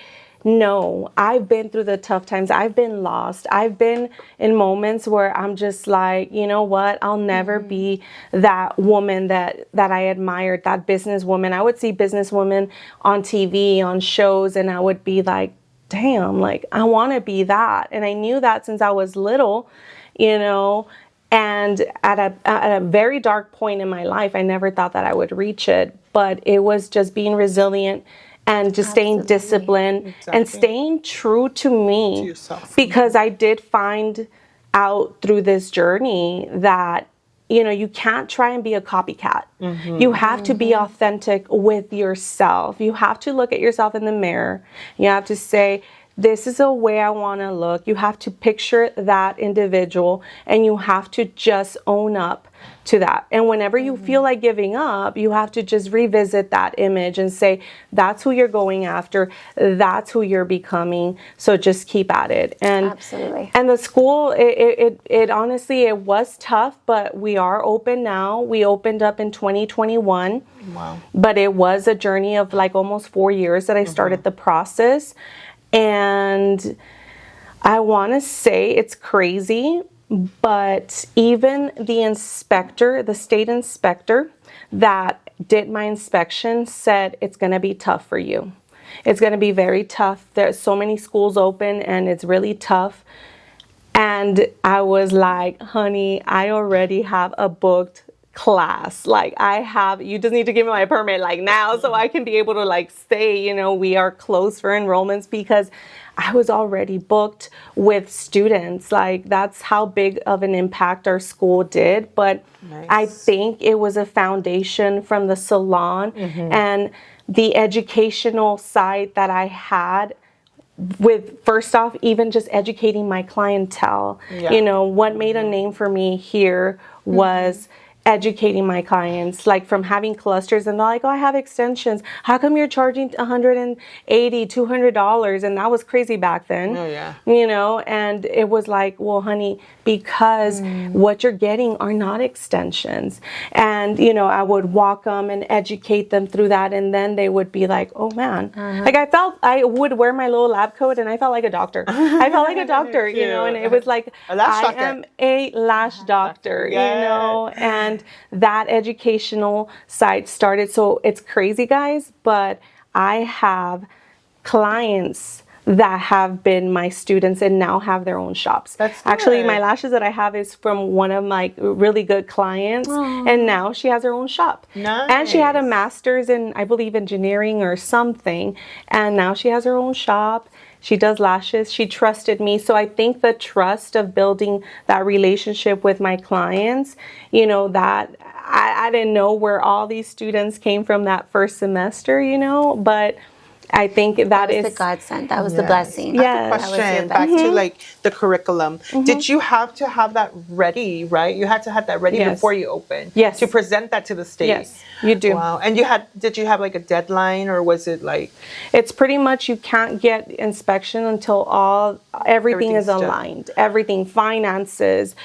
know I've been through the tough times. I've been lost. I've been in moments where I'm just like, you know what? I'll never be that woman that I admired, that businesswoman. I would see businesswomen on TV, on shows, and I would be like, damn, like, I want to be that. And I knew that since I was little, you know. And at a very dark point in my life, I never thought that I would reach it. But it was just being resilient and just staying disciplined and staying true to me. To yourself. Because I did find out through this journey that, you know, you can't try and be a copycat. You have to be authentic with yourself. You have to look at yourself in the mirror. You have to say, this is a way I want to look. You have to picture that individual, and you have to just own up to that. And whenever you feel like giving up, you have to just revisit that image and say, that's who you're going after. That's who you're becoming. So just keep at it. And Absolutely. And the school, it honestly, it was tough, but we are open now. We opened up in 2021. Wow. But it was a journey of like almost 4 years that I started the process. And I want to say it's crazy, but even the inspector, the state inspector that did my inspection said it's going to be tough for you. It's going to be very tough. There's so many schools open and it's really tough. And I was like, honey, I already have a booked class. Like, you just need to give me my permit like now so I can be able to like say, you know, we are closed for enrollments, because I was already booked with students. Like, that's how big of an impact our school did. But Nice. I think it was a foundation from the salon and the educational side that I had with, first off, even just educating my clientele. Yeah. You know, what made a name for me here was educating my clients, like from having clusters, and they're like, oh, I have extensions. How come you're charging $180, $200? And that was crazy back then. Oh, yeah. You know, and it was like, well, honey, because what you're getting are not extensions. And, you know, I would walk them and educate them through that. And then they would be like, oh man, like I would wear my little lab coat and I felt like a doctor. I felt like a doctor, you know, and it was like, A lash I doctor. am a lash doctor, you know, and that educational side started. So it's crazy, guys, but I have clients that have been my students and now have their own shops. That's actually good. my lashes that I have is from one of my really good clients, and now she has her own shop. And she had a Nice. master's in, I believe, engineering or something, and now she has her own shop. She does lashes. She trusted me. So I think the trust of building that relationship with my clients, you know, that I didn't know where all these students came from that first semester, you know, but I think That was is the godsend. That was the Yes. blessing. I have a Yes. That was your question best. back to like the curriculum. Did you have to have that ready, right? You had to have that ready Yes. before you open. Yes. To present that to the state. Yes, you do. Wow. And did you have like a deadline, or was it like? It's pretty much, you can't get inspection until everything is Everything's done. aligned. Everything, finances,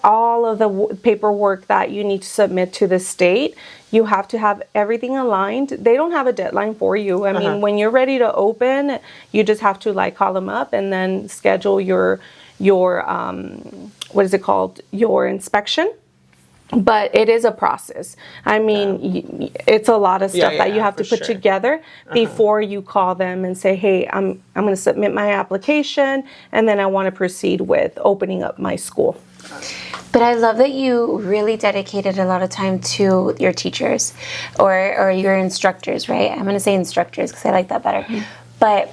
all of the paperwork that you need to submit to the state. You have to have everything aligned. They don't have a deadline for you. I mean, when you're ready to open, you just have to like call them up and then schedule your what is it called? Your inspection. But it is a process. I mean, it's a lot of stuff that you have to for put sure. together before you call them and say, hey, I'm going to submit my application, and then I want to proceed with opening up my school. But I love that you really dedicated a lot of time to your teachers or your instructors, right? I'm going to say instructors because I like that better. But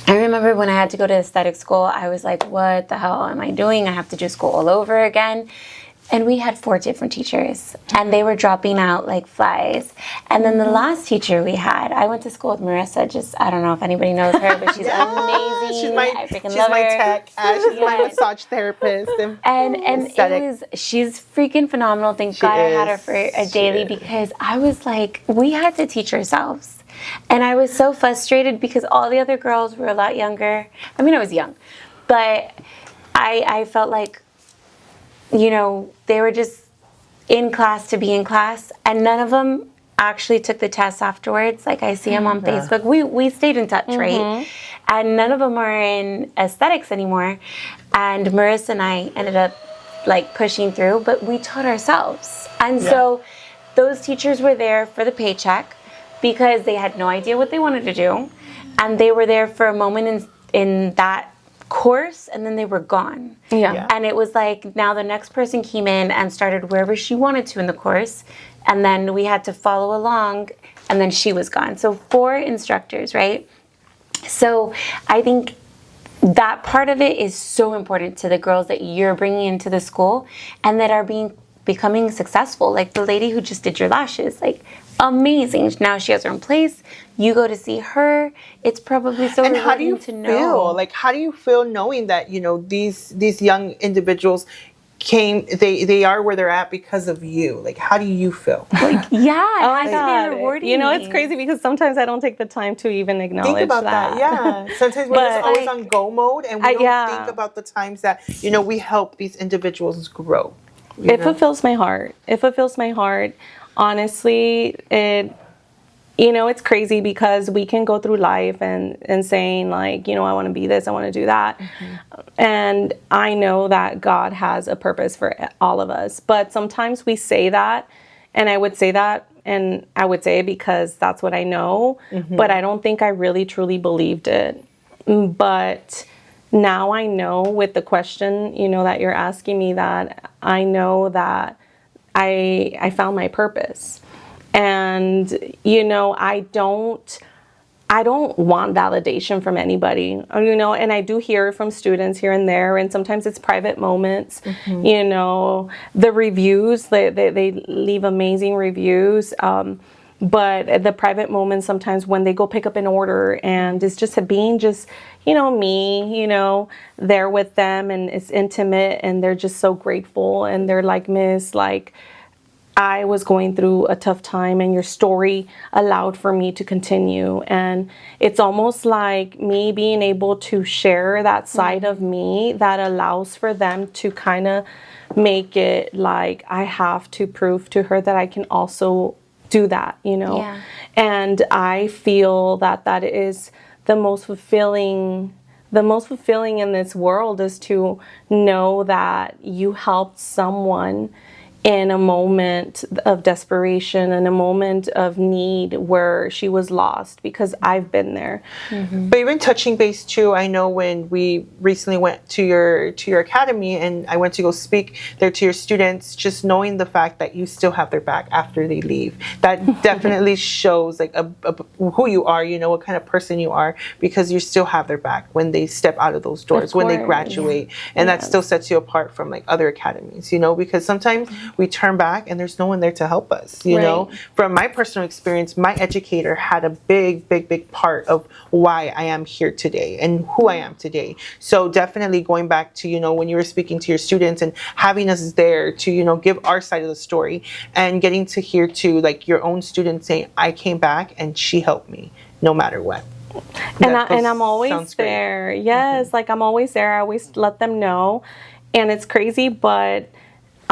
I remember when I had to go to aesthetic school, I was like, what the hell am I doing? I have to do school all over again. And we had 4 different teachers, and they were dropping out like flies. And then the last teacher we had, I went to school with Marissa. Just, I don't know if anybody knows her, but she's amazing. I freaking love my her. tech. She's my Yes. massage therapist. And aesthetic. she's freaking phenomenal. Thank God I had her is. for a She daily is. because I was like, we had to teach ourselves. And I was so frustrated because all the other girls were a lot younger. I mean, I was young, but I felt like, you know, they were just in class to be in class, and none of them actually took the tests afterwards. Like, I see them on Facebook. We stayed in touch, right? And none of them are in aesthetics anymore. And Marissa and I ended up like pushing through, but we taught ourselves. And so those teachers were there for the paycheck because they had no idea what they wanted to do, and they were there for a moment in that course, and then they were gone. Yeah. And it was like, now the next person came in and started wherever she wanted to in the course, and then we had to follow along, and then she was gone. So 4 instructors, right? So I think that part of it is so important to the girls that you're bringing into the school and that are becoming successful. Like the lady who just did your lashes, like amazing. Now she has her own place. You go to see her. It's probably so And rewarding how do you to know. feel? Like, how do you feel knowing that, you know, these young individuals they are where they're at because of you? Like, how do you feel? Yeah, Oh it has my to God. be rewarding. You know, it's crazy because sometimes I don't take the time to even acknowledge Think about that. Yeah. Sometimes we're just But, always like, on go mode, and we don't yeah. think about the times that, you know, we help these individuals grow. It fulfills my heart. It fulfills my heart. Honestly, you know, it's crazy because we can go through life and saying like, you know, I want to be this, I want to do that. And I know that God has a purpose for all of us. But sometimes we say that, and I would say that, and I would say it because that's what I know. But I don't think I really truly believed it. But now I know with the question, you know, that you're asking me, that I know that I found my purpose. And, you know, I I don't want validation from anybody, you know, and I do hear it from students here and there, and sometimes it's private moments, you know, the reviews, they leave amazing reviews, but the private moments sometimes when they go pick up an order and it's just being just, you know, me, you know, there with them, and it's intimate, and they're just so grateful, and they're like, Miss, like, I was going through a tough time and your story allowed for me to continue. And it's almost like me being able to share that side of me that allows for them to kind of make it like I have to prove to her that I can also do that, you know. Yeah. And I feel that that is the most fulfilling in this world, is to know that you helped someone in a moment of desperation, in a moment of need where she was lost, because I've been there. But even touching base too, I know when we recently went to your academy and I went to go speak there to your students, just knowing the fact that you still have their back after they leave, that definitely shows like who you are, you know, what kind of person you are, because you still have their back when they step out of those doors, when they graduate. And that still sets you apart from like other academies, you know, because sometimes we turn back and there's no one there to help us, you know. From my personal experience, my educator had a big part of why I am here today and who I am today. So definitely going back to, you know, when you were speaking to your students and having us there to, you know, give our side of the story, and getting to hear to like your own students saying, I came back and she helped me no matter what. And I'm always there. Yes, like I'm always there. I always let them know. And it's crazy, but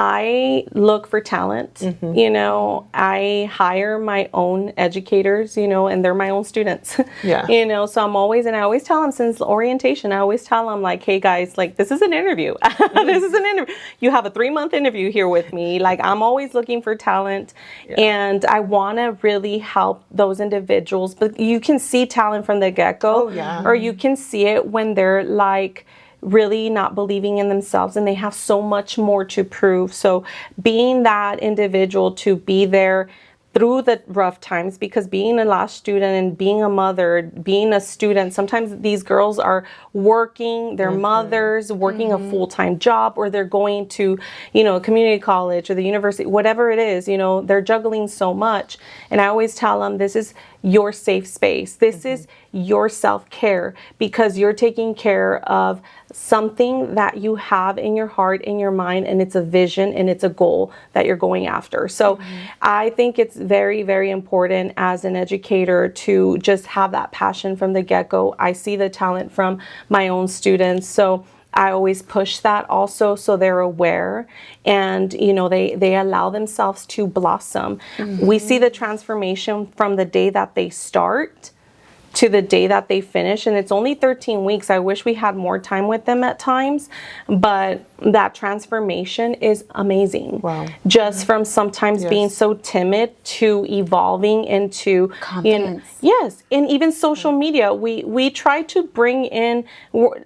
I look for talent, you know, I hire my own educators, you know, and they're my own students, you know, so I always tell them since orientation, I always tell them like, hey guys, like this is an interview. This is an interview. You have a 3-month interview here with me. Like I'm always looking for talent, and I want to really help those individuals, but you can see talent from the get-go, or you can see it when they're like, really not believing in themselves and they have so much more to prove. So being that individual to be there through the rough times, because being a Lash student and being a mother, being a student, sometimes these girls are working, their mothers, working a full-time job, or they're going to, you know, a community college or the university, whatever it is, you know, they're juggling so much. And I always tell them, this is your safe space. This is your self-care, because you're taking care of something that you have in your heart, in your mind, and it's a vision and it's a goal that you're going after. So I think it's very, very important as an educator to just have that passion from the get-go. I see the talent from my own students, so I always push that also, so they're aware, and you know, they allow themselves to blossom. We see the transformation from the day that they start to the day that they finish, and it's only 13 weeks. I wish we had more time with them at times, but that transformation is amazing. Wow. Just from sometimes being so timid to evolving into confidence. Yes, and even social media, we try to bring in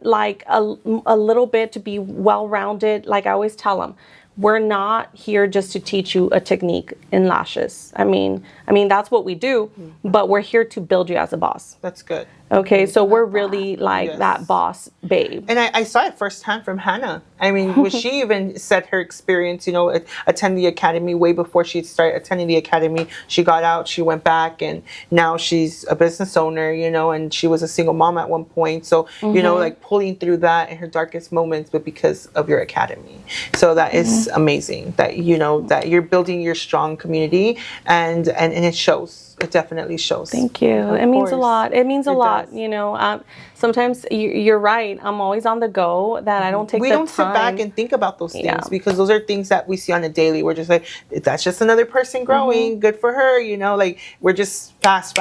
like a little bit to be well-rounded. Like I always tell them, we're not here just to teach you a technique in lashes. I mean that's what we do, but we're here to build you as a boss. That's good. Okay, so we're really like that boss babe. And I saw it firsthand from Hannah. I mean, when she even said her experience, you know, attending the academy way before she started attending the academy. She got out, she went back, and now she's a business owner, you know, and she was a single mom at one point. So, you know, like pulling through that in her darkest moments, but because of your academy. So that is amazing that, you know, that you're building your strong community, and it shows. It definitely shows. Thank you. It means a lot. It means a lot. You know, sometimes you're right. I'm always on the go, that I don't take the time. We don't sit back and think about those things, because those are things that we see on a daily. We're just like, that's just another person growing. Good for her. You know, like we're just fast.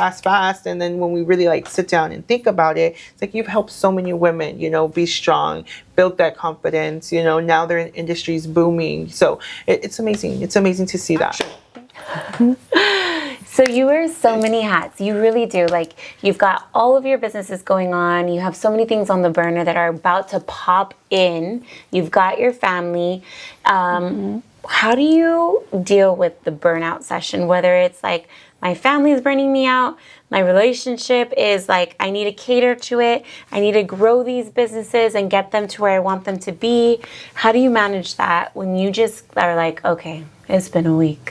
And then when we really like sit down and think about it, it's like you've helped so many women, you know, be strong, build that confidence, you know, now their industry's booming. So it's amazing. It's amazing to see that. So you wear so many hats. You really do. Like, you've got all of your businesses going on. You have so many things on the burner that are about to pop in. You've got your family. how do you deal with the burnout session? Whether it's like my family is burning me out, my relationship is like I need to cater to it, I need to grow these businesses and get them to where I want them to be. How do you manage that when you just are like, okay, it's been a week?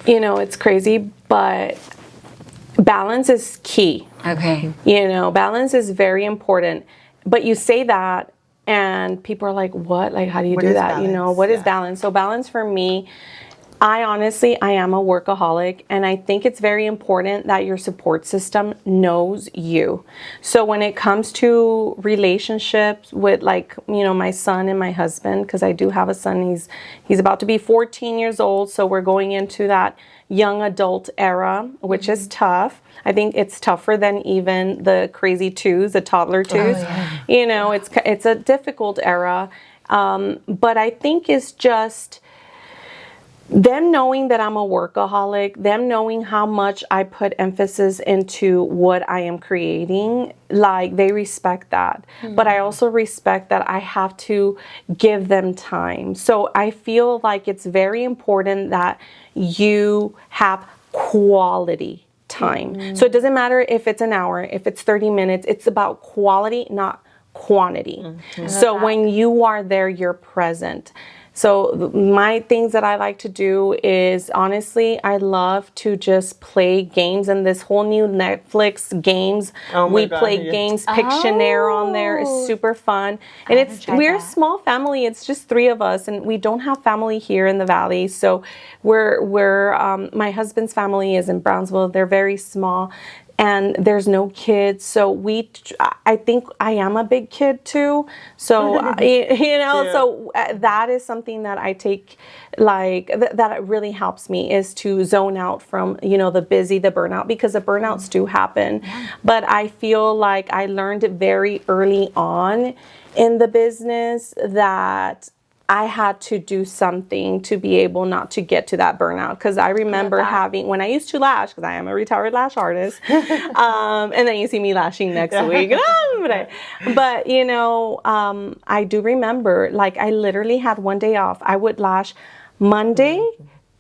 You know, it's crazy, but balance is key. Okay. You know, balance is very important. But you say that and people are like, what? Like, how do you do that? Balance? You know, what is balance? So balance for me, I am a workaholic, and I think it's very important that your support system knows you. So when it comes to relationships with, like, you know, my son and my husband, because I do have a son, he's about to be 14 years old, so we're going into that young adult era, which is tough. I think it's tougher than even the crazy twos, the toddler twos. Oh, yeah. You know, it's a difficult era, but I think it's just them knowing that I'm a workaholic, them knowing how much I put emphasis into what I am creating, like, they respect that. But I also respect that I have to give them time. So I feel like it's very important that you have quality time. So it doesn't matter if it's an hour, if it's 30 minutes, it's about quality, not quantity. So when you are there, you're present. So my things that I like to do is, honestly, I love to just play games, and this whole new Netflix games. We play games. Pictionary on there is super fun, and we're a small family. It's just 3 of us, and we don't have family here in the Valley. So we're my husband's family is in Brownsville. They're very small. And there's no kids, so I think I am a big kid too. So you know, so that is something that I take, like that really helps me, is to zone out from, you know, the burnout, because the burnouts do happen. But I feel like I learned very early on in the business that I had to do something to be able not to get to that burnout. Because I remember when I used to lash, because I am a retired lash artist, and then you see me lashing next week. But, you know, I do remember, like, I literally had one day off. I would lash Monday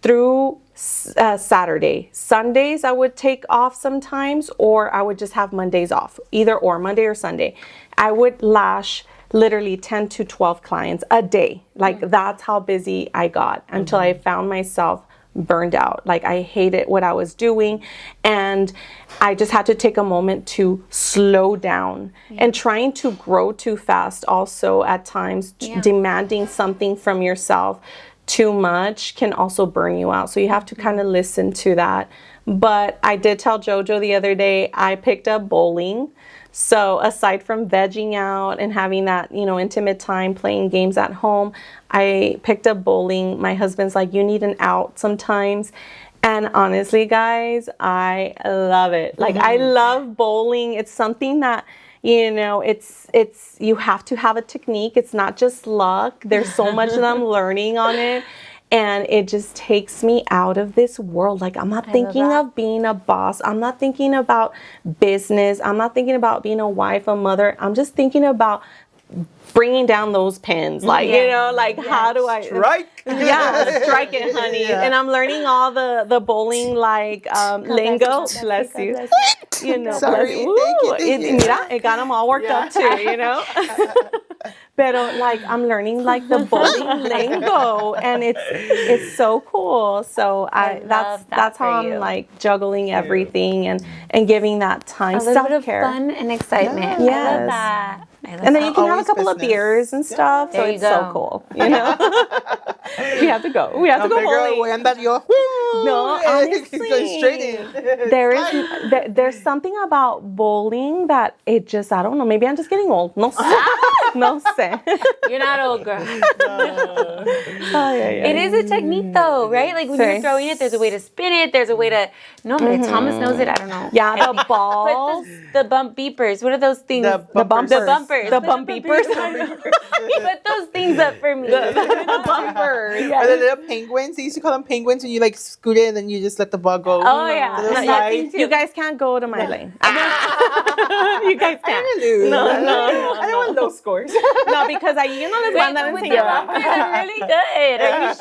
through Saturday. Sundays I would take off sometimes, or I would just have Mondays off, either or, Monday or Sunday. I would lash literally 10 to 12 clients a day. Like, that's how busy I got until I found myself burned out. Like, I hated what I was doing, and I just had to take a moment to slow down. And trying to grow too fast also at times, demanding something from yourself too much can also burn you out. So you have to kind of listen to that. But I did tell JoJo the other day, I picked up bowling. So aside from vegging out and having that, you know, intimate time playing games at home, I picked up bowling. My husband's like, you need an out sometimes. And honestly, guys, I love it. Like, I love bowling. It's something that, you know, it's you have to have a technique. It's not just luck. There's so much that I'm learning on it. And it just takes me out of this world. Like, I'm not thinking of being a boss. I'm not thinking about business. I'm not thinking about being a wife, a mother. I'm just thinking about bringing down those pins. Like, you know, like, how do I strike? Strike it, honey. And I'm learning all the bowling, like, lingo. Bless you. You know, Sorry, thank you. Mira, it got them all worked up too, you know. Pero, like, I'm learning, like, the bowling lingo, and it's so cool. So that's how I'm like juggling everything and giving that time, self-care, fun and excitement. Yes. I love that. And then you can have a couple of beers and stuff. So it's so cool. You know, we have to go. We have to go bowling. No, honestly, go straight in. There's something about bowling that it just, I don't know. Maybe I'm just getting old. No sé. No sé. You're not old, girl. It is a technique, though, right? Like, when you're throwing it, there's a way to spin it. There's a way to. No, Thomas knows it. I don't know. Yeah, the balls. But the bump beepers. What are those things? The bumpers. The bump beepers. Put those things up for me. The bumpers. Yeah. Or the little penguins. They used to call them penguins, and you, like, scoot it and then you just let the ball go. Oh, yeah. You guys can't go to my lane. You guys can't. I'm gonna lose. No. I don't want low scores. No, because you know, les mandan With the enseñar. bumpers, I'm really good. Are you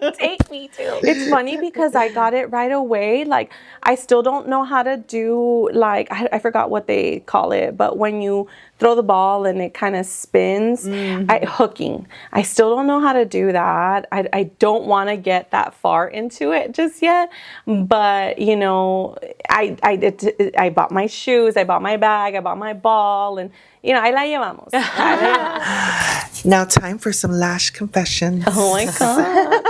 sure? Take me too. It's funny because I got it right away. Like, I still don't know how to do, like, I forgot what they call it, but when you throw the ball and it kind of spins, hooking. I still don't know how to do that. I don't want to get that far into it just yet. But, you know, I bought my shoes, I bought my bag, I bought my ball, and, you know, ahí la llevamos. Now time for some lash confessions. Oh my God.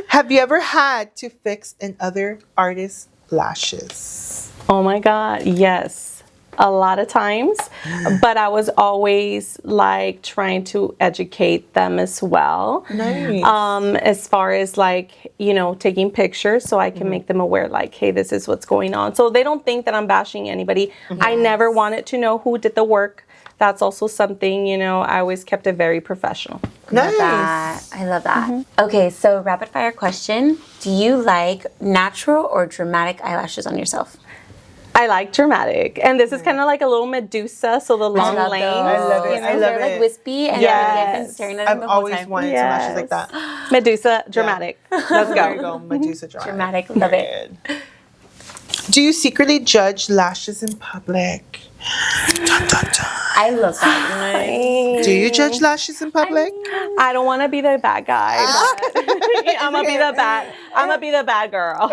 Have you ever had to fix another artist's lashes? Oh my God, yes. A lot of times, but I was always like trying to educate them as well. Nice. As far as like, you know, taking pictures so I can make them aware like, hey, this is what's going on. So they don't think that I'm bashing anybody. I never wanted to know who did the work. That's also something, you know, I always kept it very professional. Nice. I love that. Okay, so rapid fire question. Do you like natural or dramatic eyelashes on yourself? I like dramatic. And this is kind of like a little Medusa, so the long lane. I love it. You know, I love they're it. like wispy and Yes. you've been staring at them I've the whole always time. wanted some lashes like that. Medusa, dramatic. Let's There you go. go, Medusa dramatic. Dramatic, love it. Do you secretly judge lashes in public? Dun, dun, dun. I love that. Do you judge lashes in public? I don't want to be the bad guy. But I'm gonna be the bad girl.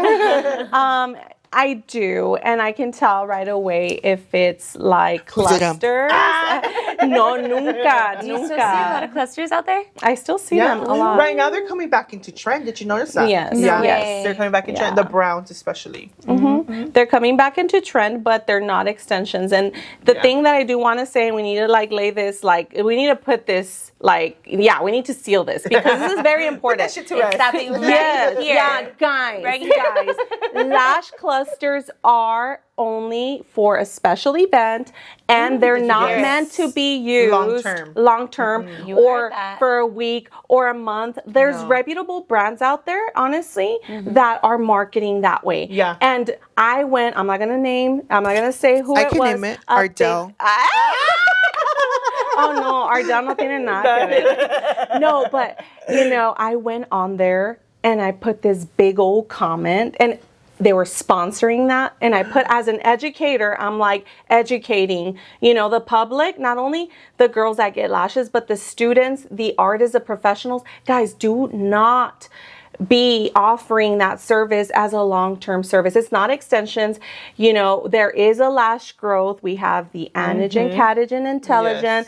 I do, and I can tell right away if it's like Who did 'em? clusters. No, nunca, Do you still see a lot nunca. of clusters out there? I still see them a lot. Right now they're coming back into trend. Did you notice that? Yes. Yeah. No way. They're coming back in trend. Yeah. The browns especially. They're coming back into trend, but they're not extensions. And the thing that I do want to say, we need to like lay this, like we need to put this, like we need to seal this because this is very important. That shit to rest. Stopping right Yes, here. yeah, guys, Right here. lash clusters are only for a special event, and they're not Yes. meant to be used Long-term. You or heard that. for a week or a month. There's No. reputable brands out there, honestly, that are marketing that way. Yeah. And I'm not gonna say who I it can was. name it. A big- Ardell. Oh no, Ardell no tiene nada que ver. No, but you know, I went on there and I put this big old comment, and they were sponsoring that, and I put, as an educator, I'm like educating, you know, the public, not only the girls that get lashes, but the students, the artists, the professionals. Guys, do not be offering that service as a long-term service. It's not extensions. You know, there is a lash growth. We have the anagen, catagen, intelligent.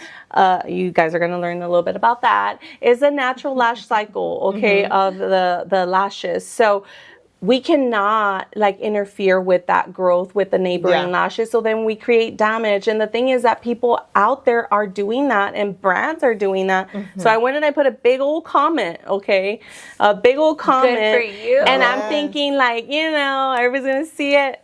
You guys are going to learn a little bit about that. It's a natural lash cycle, okay, of the lashes. So we cannot like interfere with that growth with the neighboring lashes. So then we create damage. And the thing is that people out there are doing that, and brands are doing that. So I went and I put a big old comment, okay? A big old comment. for you. And I'm thinking like, you know, everybody's going to see it.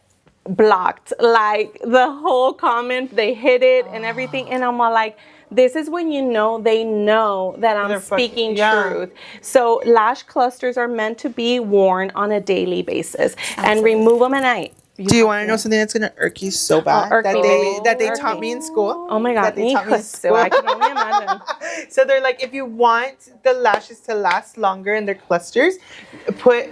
Blocked. Like the whole comment, they hit it and everything. And I'm all like, this is when you know they know that I'm speaking truth. So lash clusters are meant to be worn on a daily basis. And remove them at night. Do you want to know something that's gonna irk you so bad irk me, baby. that they Irk taught me. me in school? Oh my God, That they taught me in so I can only imagine. So they're like, if you want the lashes to last longer in their clusters, put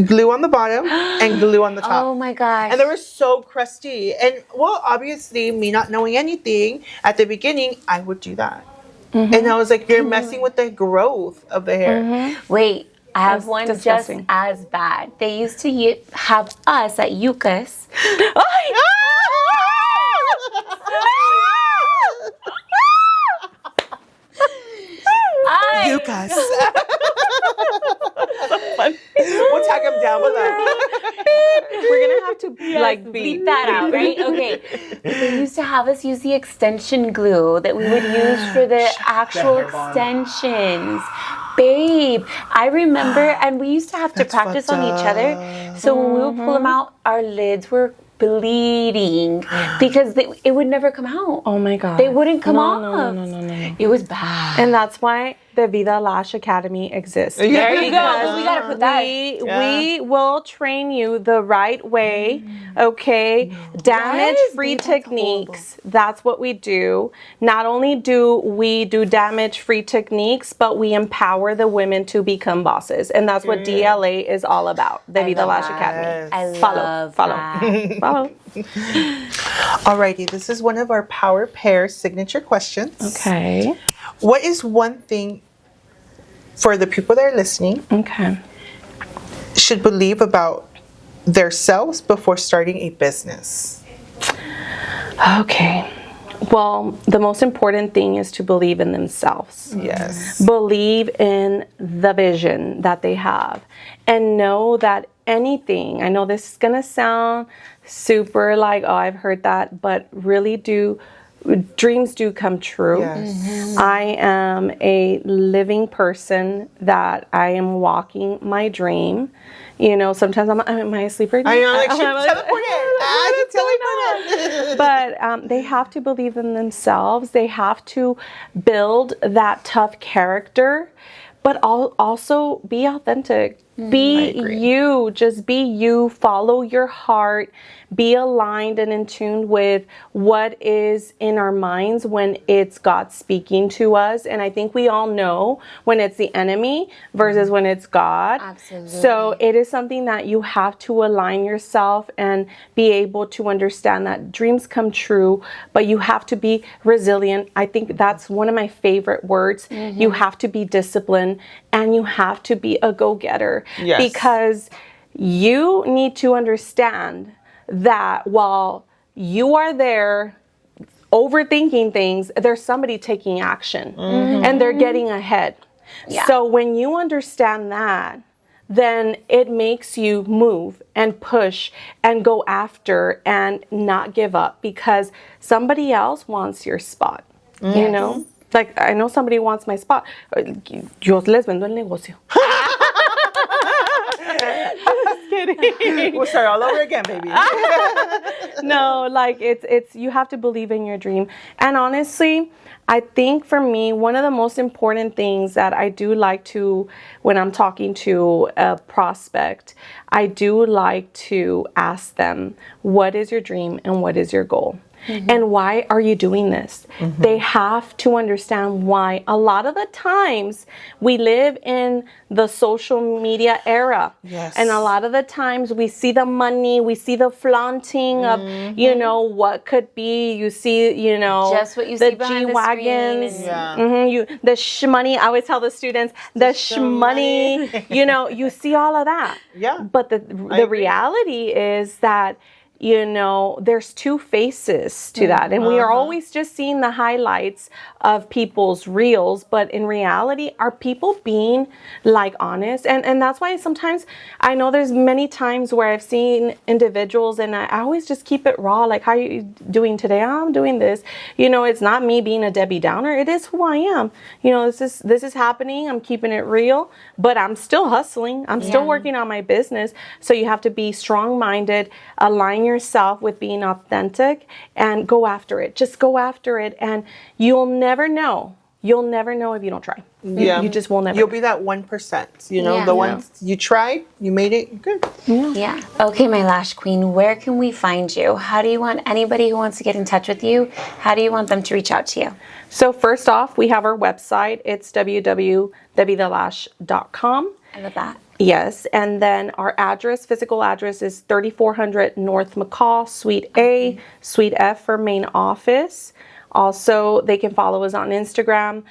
glue on the bottom and glue on the top. Oh my gosh. And they were so crusty. And well, obviously, me not knowing anything at the beginning, I would do that. And I was like, you're messing with the growth of the hair. Wait, I have That's one disgusting. just as bad. They used to have us at Yucas. You guys. We'll tag them down below. We're going to have to like Beat that out, right? Okay. They used to have us use the extension glue that we would use for the actual extensions. Babe, I remember, and we used to have to That's practice on fucked each other. So when we would pull them out, our lids were bleeding because it would never come out. Oh my God. They wouldn't come off. No. It was bad. And that's why the Vida Lash Academy exists. There you go. We gotta put that. We will train you the right way, okay? Damage-free techniques. That's what we do. Not only do we do damage-free techniques, but we empower the women to become bosses. And that's what DLA is all about, the Vida Lash Academy. I love that. Follow. Alrighty, this is one of our Power Pair signature questions. Okay. What is one thing for the people that are listening Okay. should believe about themselves before starting a business? Okay. Well, the most important thing is to believe in themselves. Yes. Believe in the vision that they have and know that anything, I know this is going to sound super like, oh, I've heard that, but really dreams do come true. Yes. I am a living person that I am walking my dream. You know, sometimes am I asleep right now? I know, like she teleported. But they have to believe in themselves. They have to build that tough character, but also be authentic. Be you. Just be you. Follow your heart. Be aligned and in tune with what is in our minds when it's God speaking to us. And I think we all know when it's the enemy versus when it's God. Absolutely. So it is something that you have to align yourself and be able to understand that dreams come true, but you have to be resilient. I think that's one of my favorite words. You have to be disciplined and you have to be a go-getter. Yes. Because you need to understand that while you are there overthinking things, there's somebody taking action and they're getting ahead. Yeah. So when you understand that, then it makes you move and push and go after and not give up because somebody else wants your spot. You know? Like, I know somebody wants my spot. Yo les vendo el negocio. Just kidding. We'll start all over again, baby. No, like it's you have to believe in your dream. And honestly, I think for me, one of the most important things that I do like to, when I'm talking to a prospect, I do like to ask them, what is your dream and what is your goal? And why are you doing this? They have to understand why. A lot of the times we live in the social media era. Yes. And a lot of the times we see the money, we see the flaunting of, you know, what could be. You see, you know, Just what you the see behind the G-Wagons. screen Yeah. The shmoney. I always tell the students, the shmoney. You know, you see all of that. Yeah. But the agree. reality is that, you know, there's two faces to that. And we are always just seeing the highlights of people's reels. But in reality, are people being like honest? And that's why sometimes I know there's many times where I've seen individuals and I always just keep it raw. Like, how are you doing today? Oh, I'm doing this. You know, it's not me being a Debbie Downer. It is who I am. You know, this is happening. I'm keeping it real, but I'm still hustling. I'm still working on my business. So you have to be strong-minded, align yourself with being authentic and go after it. Just go after it and you'll never know. You'll never know if you don't try. Yeah. You just will never. You'll be that 1%, you know, Yeah. the ones you tried, you made it good. Yeah. Okay, my Lash Queen, where can we find you? How do you want anybody who wants to get in touch with you, how do you want them to reach out to you? So first off, we have our website. It's www.thevithalash.com. I love that. Yes, and then our physical address is 3400 North McCall, Suite A, Suite F for main office. Also, they can follow us on Instagram.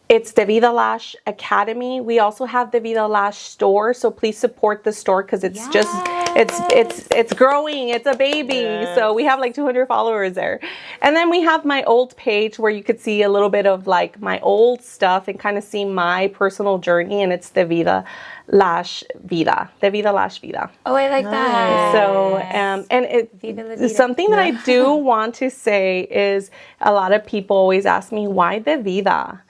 It's the Vida Lash Academy. We also have the Vida Lash store, so please support the store because it's just it's growing. It's a baby. Yes. So we have like 200 followers there. And then we have my old page where you could see a little bit of like my old stuff and kind of see my personal journey, and it's the Vida Lash Vida. The Vida Lash Vida. Oh, I like that. So, and Viva la vida. something that I do want to say is a lot of people always ask me, why the Vida?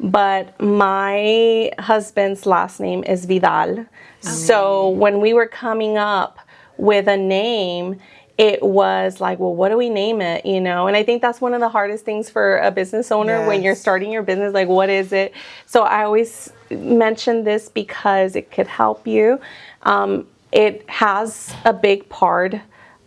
But my husband's last name is Vidal. So when we were coming up with a name, it was like, well, what do we name it? You know, and I think that's one of the hardest things for a business owner when you're starting your business. Like, what is it? So I always mention this because it could help you. It has a big part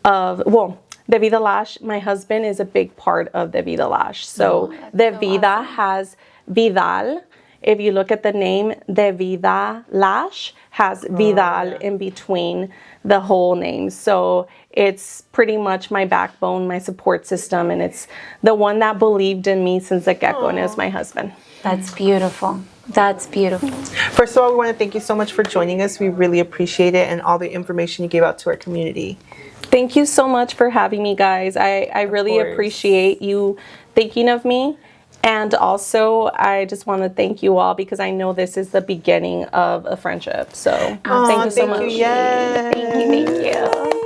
of, well, De Vida Lash, my husband is a big part of De Vida Lash. So De Vida has Vidal. If you look at the name, De Vida Lash has Vidal in between the whole name. So it's pretty much my backbone, my support system, and it's the one that believed in me since the get-go, and it was my husband. That's beautiful. That's beautiful. First of all, we want to thank you so much for joining us. We really appreciate it and all the information you gave out to our community. Thank you so much for having me, guys. I really appreciate you thinking of me. And also, I just want to thank you all because I know this is the beginning of a friendship. So thank you so much. Yes. Thank you.